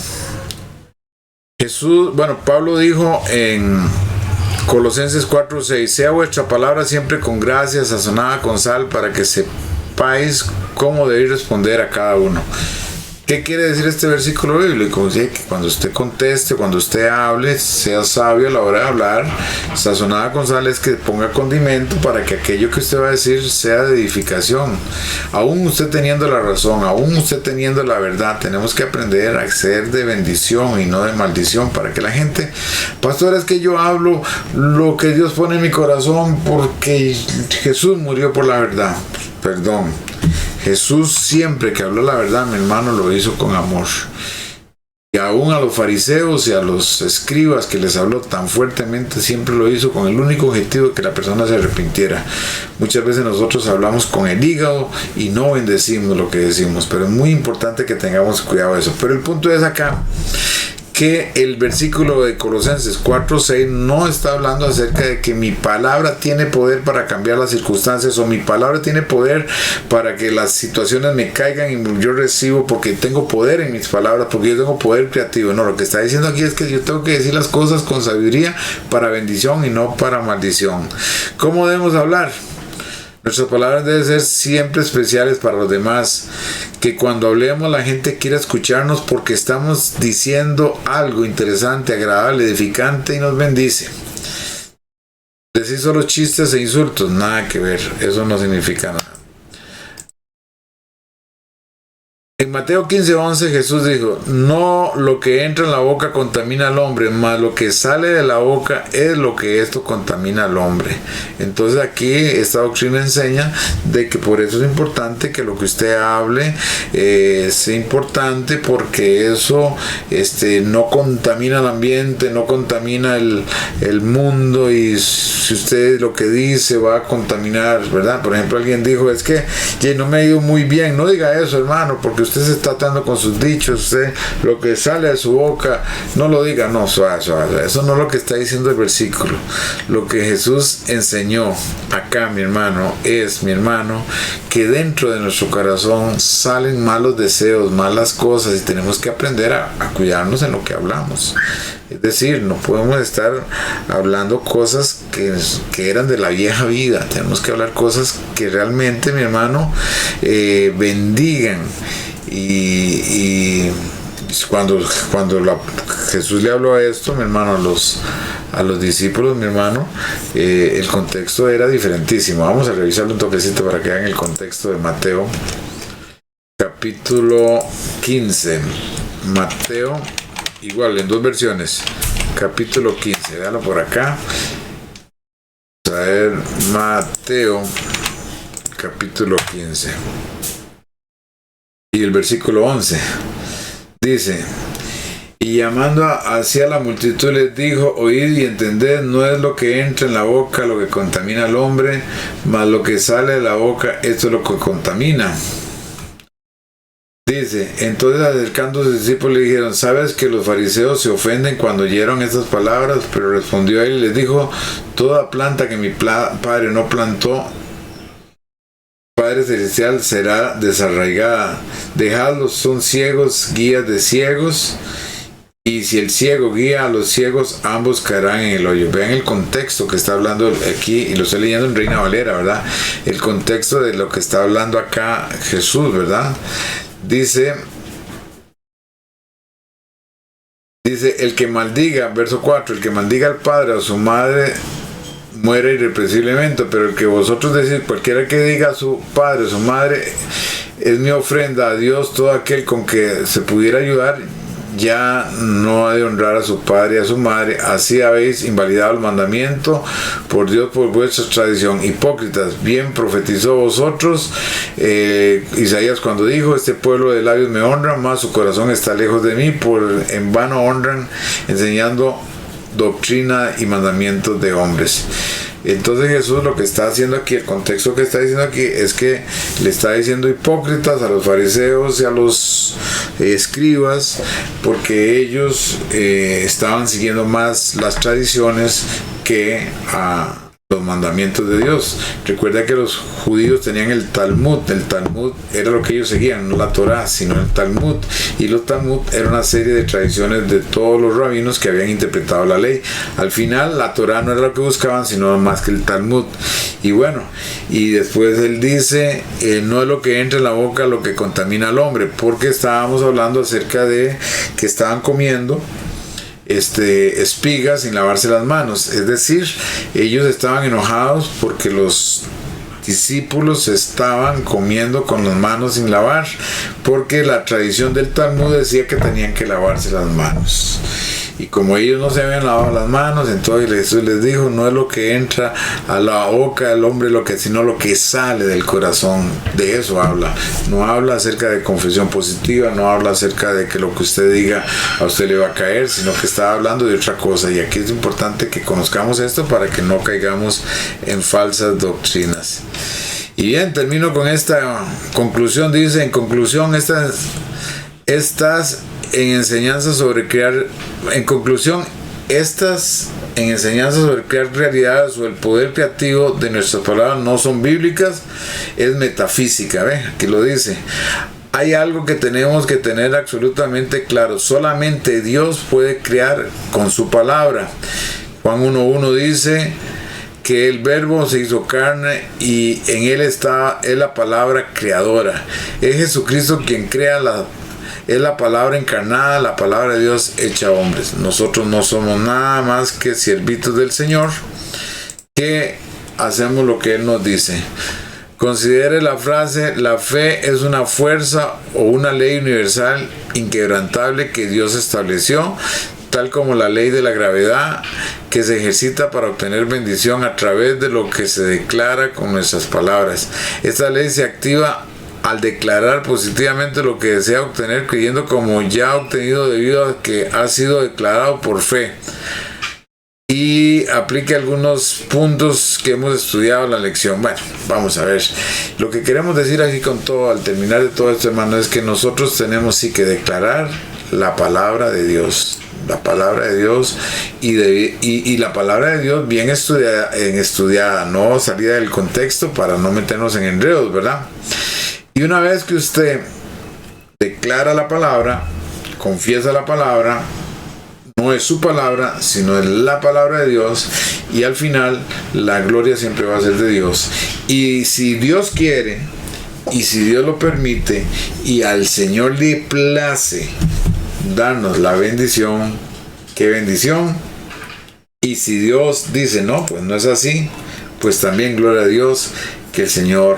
Pablo dijo en Colosenses 4:6, sea vuestra palabra siempre con gracia, sazonada con sal, para que sepáis cómo debéis responder a cada uno. ¿Qué quiere decir este versículo bíblico? Dice que cuando usted conteste, cuando usted hable, sea sabio a la hora de hablar. Sazonada con sal es que ponga condimento para que aquello que usted va a decir sea de edificación. Aún usted teniendo la razón, aún usted teniendo la verdad, tenemos que aprender a ser de bendición y no de maldición, para que la gente, pastor, es que yo hablo lo que Dios pone en mi corazón porque Jesús murió por la verdad. Perdón. Jesús siempre que habló la verdad, mi hermano, lo hizo con amor. Y aún a los fariseos y a los escribas que les habló tan fuertemente, siempre lo hizo con el único objetivo de que la persona se arrepintiera. Muchas veces nosotros hablamos con el hígado y no bendecimos lo que decimos, pero es muy importante que tengamos cuidado de eso. Pero el punto es acá que el versículo de Colosenses 4:6 no está hablando acerca de que mi palabra tiene poder para cambiar las circunstancias, o mi palabra tiene poder para que las situaciones me caigan y yo recibo porque tengo poder en mis palabras, porque yo tengo poder creativo. No, lo que está diciendo aquí es que yo tengo que decir las cosas con sabiduría para bendición y no para maldición. ¿Cómo debemos hablar? Nuestras palabras deben ser siempre especiales para los demás, que cuando hablemos la gente quiera escucharnos porque estamos diciendo algo interesante, agradable, edificante y nos bendice. Decir solo chistes e insultos, nada que ver, eso no significa nada. En Mateo 15:11 Jesús dijo, no lo que entra en la boca contamina al hombre, mas lo que sale de la boca es lo que esto contamina al hombre. Entonces aquí esta doctrina enseña de que por eso es importante que lo que usted hable sea importante, porque eso no contamina el ambiente, no contamina el mundo, y si usted lo que dice va a contaminar, ¿verdad? Por ejemplo, alguien dijo, es que no me ha ido muy bien. No diga eso, hermano, porque usted se está atando con sus dichos. Usted, lo que sale de su boca, no lo diga. No, suave. Eso no es lo que está diciendo el versículo. Lo que Jesús enseñó acá, mi hermano, que dentro de nuestro corazón salen malos deseos, malas cosas, y tenemos que aprender a cuidarnos en lo que hablamos. Es decir, no podemos estar hablando cosas que eran de la vieja vida. Tenemos que hablar cosas que realmente, mi hermano, bendigan. Y cuando Jesús le habló a esto, mi hermano, a los discípulos, mi hermano, el contexto era diferentísimo. Vamos a revisarlo un toquecito para que vean el contexto de Mateo, capítulo 15. Mateo, igual, en dos versiones. Capítulo 15, véanlo por acá. Vamos a ver, Mateo, capítulo 15. Y el versículo 11 dice, y llamando hacia la multitud les dijo, oíd y entended, no es lo que entra en la boca lo que contamina al hombre, mas lo que sale de la boca, esto es lo que contamina. Dice, entonces acercándose sus discípulos le dijeron, ¿sabes que los fariseos se ofenden cuando oyeron estas palabras? Pero respondió él y les dijo, toda planta que mi Padre no plantó, Padre Celestial, será desarraigada. Dejadlos, son ciegos, guías de ciegos, y si el ciego guía a los ciegos, ambos caerán en el hoyo. Vean el contexto que está hablando aquí, y lo estoy leyendo en Reina Valera, ¿verdad? El contexto de lo que está hablando acá Jesús, ¿verdad? Dice, el que maldiga, verso 4, el que maldiga al padre o a su madre muere irrepresiblemente, pero el que vosotros decís, cualquiera que diga a su padre o su madre, es mi ofrenda a Dios, todo aquel con que se pudiera ayudar, ya no ha de honrar a su padre y a su madre. Así habéis invalidado el mandamiento por Dios por vuestra tradición. Hipócritas, bien profetizó vosotros Isaías cuando dijo, este pueblo de labios me honra, mas su corazón está lejos de mí, en vano honran, enseñando doctrina y mandamientos de hombres. Entonces Jesús lo que está haciendo aquí, el contexto que está diciendo aquí, es que le está diciendo hipócritas a los fariseos y a los escribas, porque ellos estaban siguiendo más las tradiciones que a los mandamientos de Dios. Recuerda que los judíos tenían el Talmud era lo que ellos seguían, no la Torá, sino el Talmud, y los Talmud era una serie de tradiciones de todos los rabinos que habían interpretado la ley. Al final la Torá no era lo que buscaban, sino más que el Talmud. Y bueno, y después él dice, no es lo que entra en la boca lo que contamina al hombre, porque estábamos hablando acerca de que estaban comiendo espigas sin lavarse las manos. Es decir, ellos estaban enojados porque los discípulos estaban comiendo con las manos sin lavar, porque la tradición del Talmud decía que tenían que lavarse las manos. Y como ellos no se habían lavado las manos, entonces Jesús les dijo, no es lo que entra a la boca del hombre sino lo que sale del corazón. De eso habla. No habla acerca de confesión positiva, no habla acerca de que lo que usted diga a usted le va a caer, sino que está hablando de otra cosa. Y aquí es importante que conozcamos esto para que no caigamos en falsas doctrinas. Y bien, termino con esta conclusión. Dice, en conclusión, estas en enseñanzas sobre crear realidades o el poder creativo de nuestras palabras no son bíblicas, es metafísica. Aquí lo dice. Hay algo que tenemos que tener absolutamente claro: solamente Dios puede crear con su palabra. Juan 1:1 dice que el verbo se hizo carne y en él es la palabra creadora. Es Jesucristo quien crea es la palabra encarnada, la palabra de Dios hecha hombres. Nosotros no somos nada más que siervitos del Señor que hacemos lo que Él nos dice. Considere la frase: la fe es una fuerza o una ley universal inquebrantable que Dios estableció, tal como la ley de la gravedad, que se ejercita para obtener bendición a través de lo que se declara con nuestras palabras. Esta ley se activa al declarar positivamente lo que desea obtener, creyendo como ya obtenido debido a que ha sido declarado por fe. Y aplique algunos puntos que hemos estudiado en la lección. Bueno, vamos a ver. Lo que queremos decir aquí con todo, al terminar de todo esto, hermano, es que nosotros tenemos sí que declarar la palabra de Dios. La palabra de Dios y la palabra de Dios bien estudiada, no salida del contexto para no meternos en enredos, ¿verdad? Y una vez que usted declara la palabra, confiesa la palabra, no es su palabra, sino es la palabra de Dios, y al final la gloria siempre va a ser de Dios. Y si Dios quiere, y si Dios lo permite, y al Señor le place darnos la bendición, qué bendición. Y si Dios dice no, pues no es así, pues también gloria a Dios, que el Señor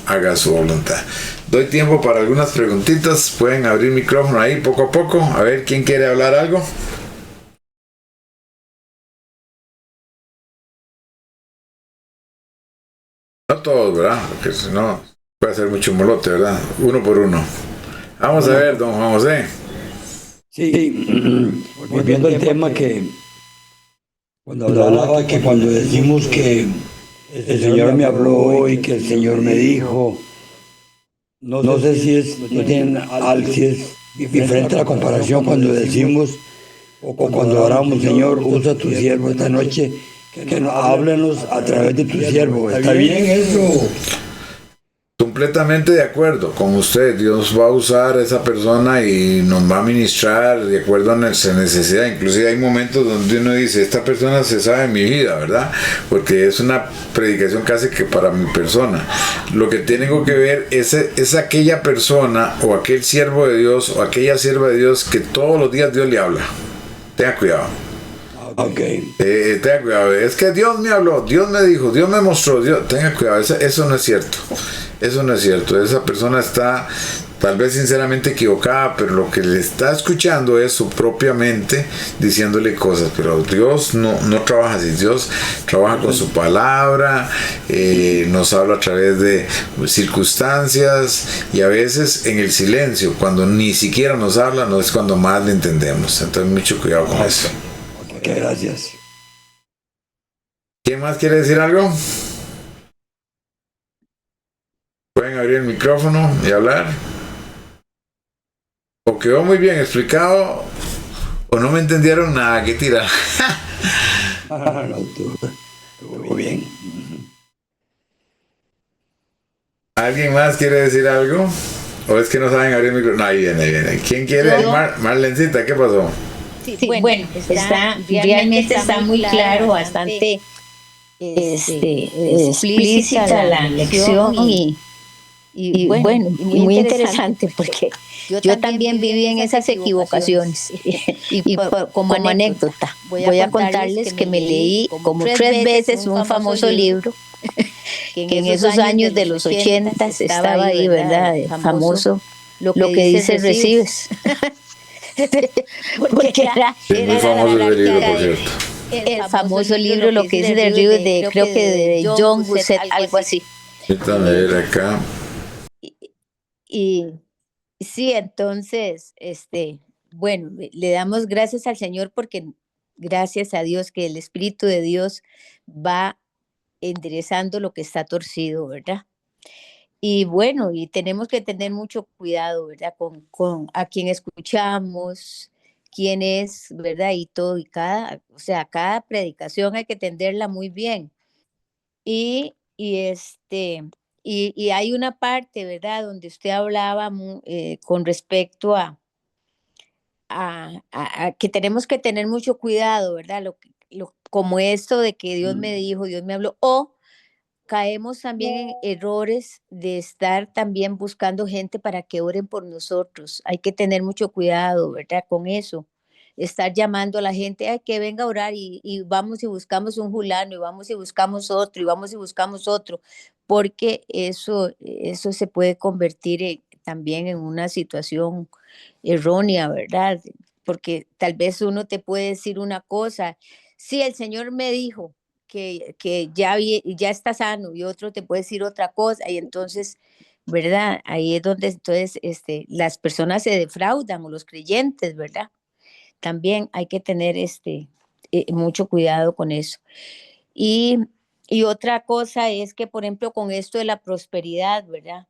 haga su voluntad. Doy tiempo para algunas preguntitas. Pueden abrir micrófono ahí poco a poco. A ver, ¿quién quiere hablar algo? No todos, ¿verdad? Porque si no puede ser mucho molote, ¿verdad? Uno por uno. Vamos a ver, don Juan José. Sí, volviendo al tema que cuando hablaba que cuando decimos que el Señor me habló y que el Señor me dijo, no sé si es, no tienen, si es diferente la comparación cuando decimos o cuando oramos, Señor, usa tu siervo esta noche, que háblenos a través de tu siervo. ¿Está bien eso? Completamente de acuerdo con usted. Dios va a usar a esa persona y nos va a ministrar de acuerdo a nuestra necesidad. Inclusive hay momentos donde uno dice, esta persona se sabe mi vida, ¿verdad? Porque es una predicación casi que para mi persona. Lo que tengo que ver es aquella persona o aquel siervo de Dios o aquella sierva de Dios que todos los días Dios le habla. Tenga cuidado. Tenga cuidado. Es que Dios me habló, Dios me dijo, Dios me mostró. Tenga cuidado, eso no es cierto. Eso no es cierto. Esa persona está tal vez sinceramente equivocada, pero lo que le está escuchando es su propia mente diciéndole cosas. Pero Dios no trabaja así. Dios trabaja con su palabra, nos habla a través de circunstancias y a veces en el silencio. Cuando ni siquiera nos habla, no es cuando más le entendemos. Entonces mucho cuidado con eso. Ok, gracias. ¿Quién más quiere decir algo? Pueden abrir el micrófono y hablar. O quedó muy bien explicado o no me entendieron nada. ¿Qué tira? No, estuvo bien. ¿Alguien más quiere decir algo? ¿O es que no saben abrir el micrófono? No, ahí viene. ¿Quién quiere? Marlencita, ¿qué pasó? Sí, bueno, realmente está muy claro, bastante explícita la lección y bueno, muy interesante porque yo también viví en esas equivocaciones y como anécdota voy a contarles que me leí como 3 veces un famoso libro que en esos años de los 80 estaba ahí, ¿verdad? Famoso, lo que dice recibes. Porque era muy famoso ese libro, por cierto. El famoso libro, lo que dice del río, creo que de John Gusset, algo así. Ahorita a ver acá. Y sí, entonces, bueno, le damos gracias al Señor porque gracias a Dios que el Espíritu de Dios va enderezando lo que está torcido, ¿verdad? Y bueno, y tenemos que tener mucho cuidado, ¿verdad? Con a quién escuchamos, quién es, ¿verdad? Y todo, y cada predicación hay que entenderla muy bien. Y hay una parte, ¿verdad? Donde usted hablaba con respecto a que tenemos que tener mucho cuidado, ¿verdad? Como esto de que Dios me dijo, Dios me habló, o caemos también en errores de estar también buscando gente para que oren por nosotros. Hay que tener mucho cuidado, ¿verdad? Con eso. Estar llamando a la gente a que venga a orar y vamos y buscamos un fulano y vamos y buscamos otro y vamos y buscamos otro, porque eso se puede convertir también en una situación errónea, ¿verdad? Porque tal vez uno te puede decir una cosa, sí, el Señor me dijo que ya está sano, y otro te puede decir otra cosa, y entonces, ¿verdad? Ahí es donde entonces las personas se defraudan, o los creyentes, ¿verdad? También hay que tener mucho cuidado con eso. Y, y otra cosa es que, por ejemplo, con esto de la prosperidad, ¿verdad?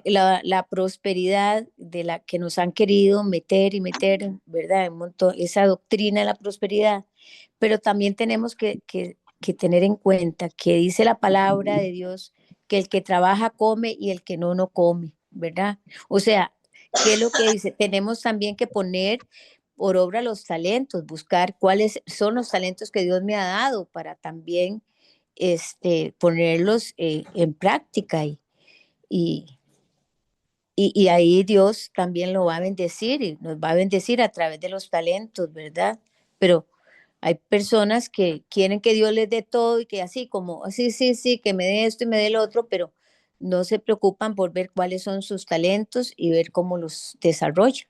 La prosperidad de la que nos han querido meter y meter, ¿verdad? Un montón, esa doctrina de la prosperidad, pero también tenemos que tener en cuenta que dice la palabra de Dios que el que trabaja come y el que no, no come, ¿verdad? O sea, ¿qué es lo que dice? Tenemos también que poner por obra los talentos, buscar cuáles son los talentos que Dios me ha dado para también ponerlos en práctica y, y ahí Dios también lo va a bendecir y nos va a bendecir a través de los talentos, ¿verdad? Pero hay personas que quieren que Dios les dé todo y que así como, así, sí, sí, que me dé esto y me dé lo otro, pero no se preocupan por ver cuáles son sus talentos y ver cómo los desarrolla.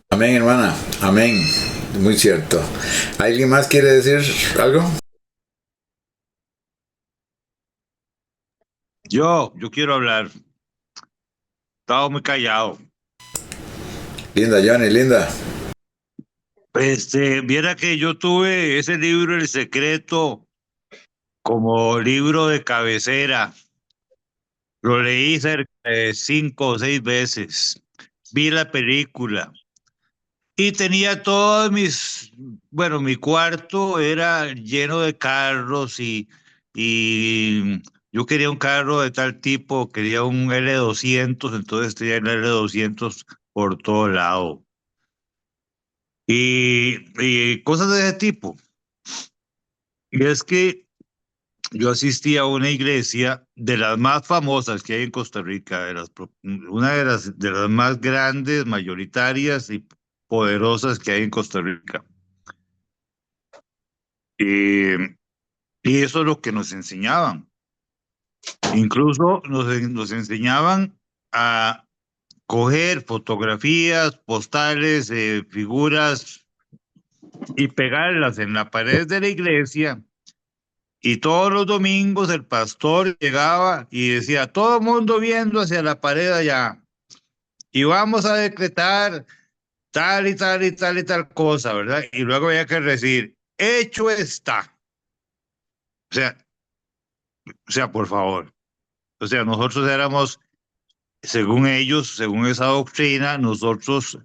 Amén, hermana. Amén. Muy cierto. ¿Alguien más quiere decir algo? Yo quiero hablar. Estaba muy callado. Linda, Johnny, linda. Viera que yo tuve ese libro, El Secreto, como libro de cabecera. Lo leí cerca de 5 o 6 veces. Vi la película y tenía todos bueno, mi cuarto era lleno de carros y yo quería un carro de tal tipo, quería un L200, entonces tenía el L200 por todo lado. Y cosas de ese tipo. Y es que yo asistí a una iglesia de las más famosas que hay en Costa Rica, una de las más grandes, mayoritarias y poderosas que hay en Costa Rica. Y, y eso es lo que nos enseñaban. Incluso nos enseñaban a coger fotografías, postales, figuras y pegarlas en la pared de la iglesia. Y todos los domingos el pastor llegaba y decía, todo el mundo viendo hacia la pared allá. Y vamos a decretar tal y tal y tal y tal cosa, ¿verdad? Y luego había que decir, hecho está. O sea, por favor. O sea, nosotros éramos, según ellos, según esa doctrina, nosotros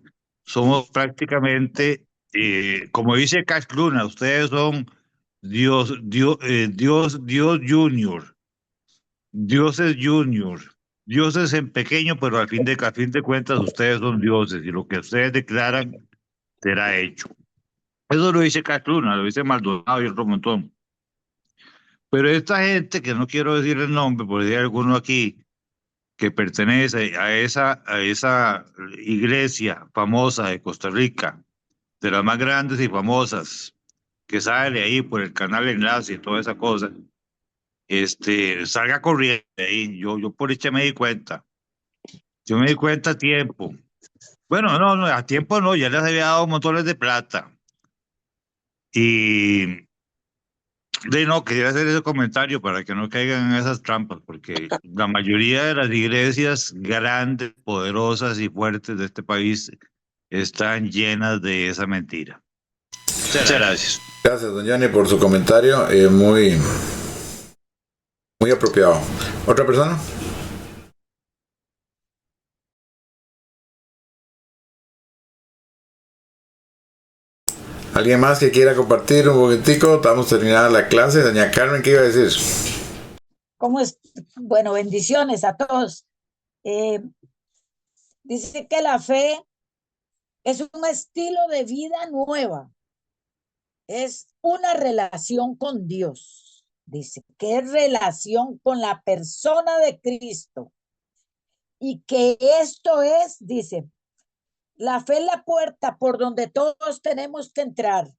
somos prácticamente, como dice Cash Luna, ustedes son Dios Junior. Dioses Junior, dioses en pequeño, pero a fin de cuentas ustedes son dioses y lo que ustedes declaran será hecho. Eso lo dice Castruna, lo dice Maldonado y otro montón. Pero esta gente, que no quiero decir el nombre, porque hay alguno aquí que pertenece a esa iglesia famosa de Costa Rica, de las más grandes y famosas, que sale ahí por el canal Enlace y toda esa cosa, salga corriendo ahí. Yo por hecho me di cuenta. Yo me di cuenta a tiempo. Bueno, no, no, a tiempo no, ya les había dado montones de plata. Y no, quería hacer ese comentario para que no caigan en esas trampas, porque la mayoría de las iglesias grandes, poderosas y fuertes de este país están llenas de esa mentira. Muchas gracias. Gracias, don Johnny, por su comentario. Muy, muy apropiado. ¿Otra persona? ¿Alguien más que quiera compartir un poquitico? Estamos terminando la clase. Doña Carmen, ¿qué iba a decir? ¿Cómo es? Bueno, bendiciones a todos. Dice que la fe es un estilo de vida nueva, es una relación con Dios. Dice que es relación con la persona de Cristo y que esto es, dice, la fe es la puerta por donde todos tenemos que entrar.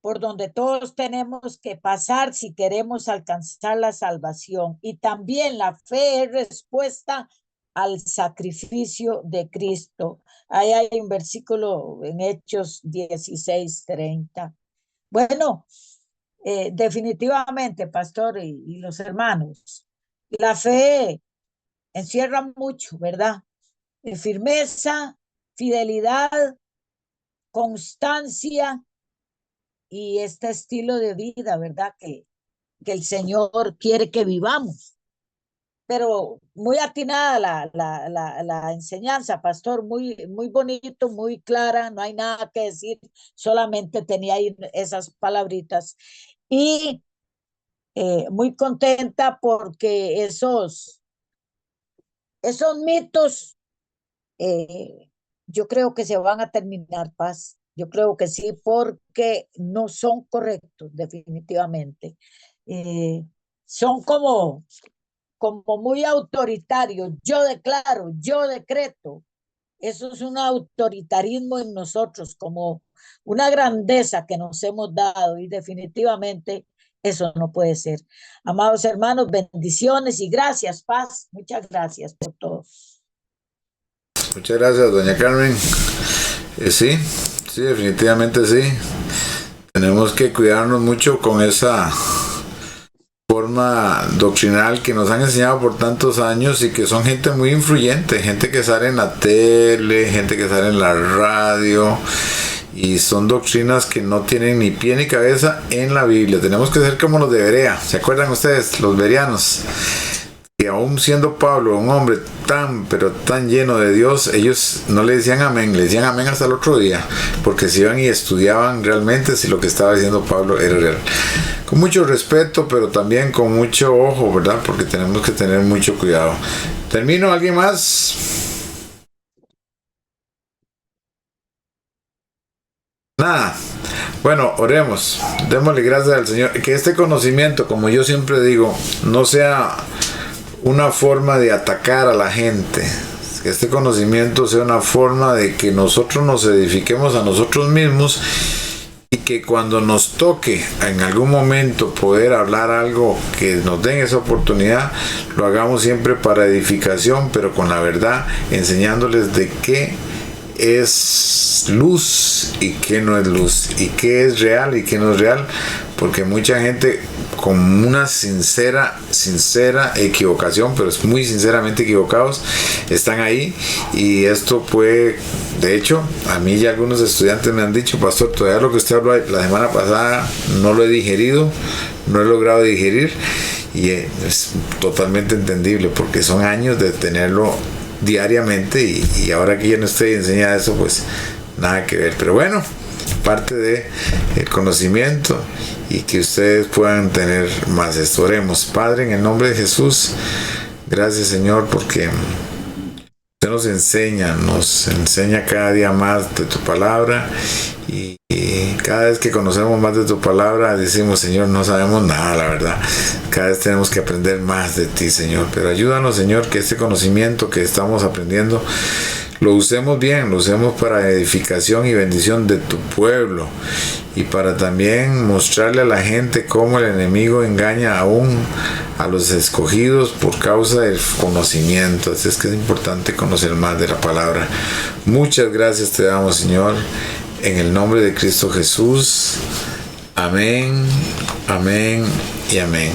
por donde todos tenemos que pasar si queremos alcanzar la salvación. Y también la fe es respuesta al sacrificio de Cristo. Ahí hay un versículo en Hechos 16:30. Bueno, definitivamente, pastor y los hermanos, la fe encierra mucho, ¿verdad? Firmeza, fidelidad, constancia y este estilo de vida, ¿verdad? Que el Señor quiere que vivamos. Pero muy atinada la enseñanza, pastor, muy, muy bonito, muy clara, no hay nada que decir, solamente tenía ahí esas palabritas. Y muy contenta porque esos mitos, yo creo que se van a terminar, Paz. Yo creo que sí, porque no son correctos, definitivamente. Son como muy autoritarios. Yo declaro, yo decreto. Eso es un autoritarismo en nosotros, como una grandeza que nos hemos dado, y definitivamente eso no puede ser. Amados hermanos, bendiciones y gracias, Paz. Muchas gracias por todo. Muchas gracias, doña Carmen. Sí, definitivamente sí. Tenemos que cuidarnos mucho con esa forma doctrinal que nos han enseñado por tantos años y que son gente muy influyente, gente que sale en la tele, gente que sale en la radio, y son doctrinas que no tienen ni pie ni cabeza en la Biblia. Tenemos que ser como los de Berea. ¿Se acuerdan ustedes, los bereanos? Que aún siendo Pablo un hombre pero tan lleno de Dios, ellos no le decían amén, le decían amén hasta el otro día, porque se iban y estudiaban realmente si lo que estaba diciendo Pablo era real. Con mucho respeto, pero también con mucho ojo, ¿verdad? Porque tenemos que tener mucho cuidado. ¿Termino? ¿Alguien más? Nada. Bueno, oremos. Démosle gracias al Señor. Que este conocimiento, como yo siempre digo, no sea una forma de atacar a la gente. Que este conocimiento sea una forma de que nosotros nos edifiquemos a nosotros mismos, y que cuando nos toque en algún momento poder hablar algo, que nos den esa oportunidad, lo hagamos siempre para edificación, pero con la verdad, enseñándoles de qué es luz y qué no es luz, y qué es real y qué no es real, porque mucha gente con una sincera equivocación, pero es muy sinceramente equivocados, están ahí, y esto puede, de hecho, a mí ya algunos estudiantes me han dicho: pastor, todavía lo que usted habló la semana pasada no lo he digerido, no he logrado digerir, y es totalmente entendible, porque son años de tenerlo diariamente, y ahora que ya no estoy enseñando eso, pues nada que ver. Pero bueno, parte de el conocimiento, y que ustedes puedan tener más esto. Oremos. Padre, en el nombre de Jesús, gracias, Señor, porque usted nos enseña cada día más de tu palabra, y cada vez que conocemos más de tu palabra decimos: Señor, no sabemos nada, la verdad. Cada vez tenemos que aprender más de ti, Señor. Pero ayúdanos, Señor, que este conocimiento que estamos aprendiendo lo usemos bien, lo usemos para edificación y bendición de tu pueblo, y para también mostrarle a la gente cómo el enemigo engaña aún a los escogidos por causa del conocimiento. Así es que es importante conocer más de la palabra. Muchas gracias te damos, Señor, en el nombre de Cristo Jesús. Amén, amén y amén.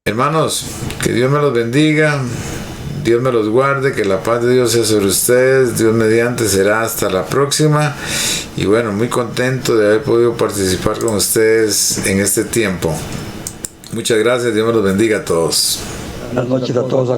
Hermanos, que Dios me los bendiga, Dios me los guarde, que la paz de Dios sea sobre ustedes. Dios mediante será hasta la próxima. Y bueno, muy contento de haber podido participar con ustedes en este tiempo. Muchas gracias, Dios me los bendiga a todos. Buenas noches a todos.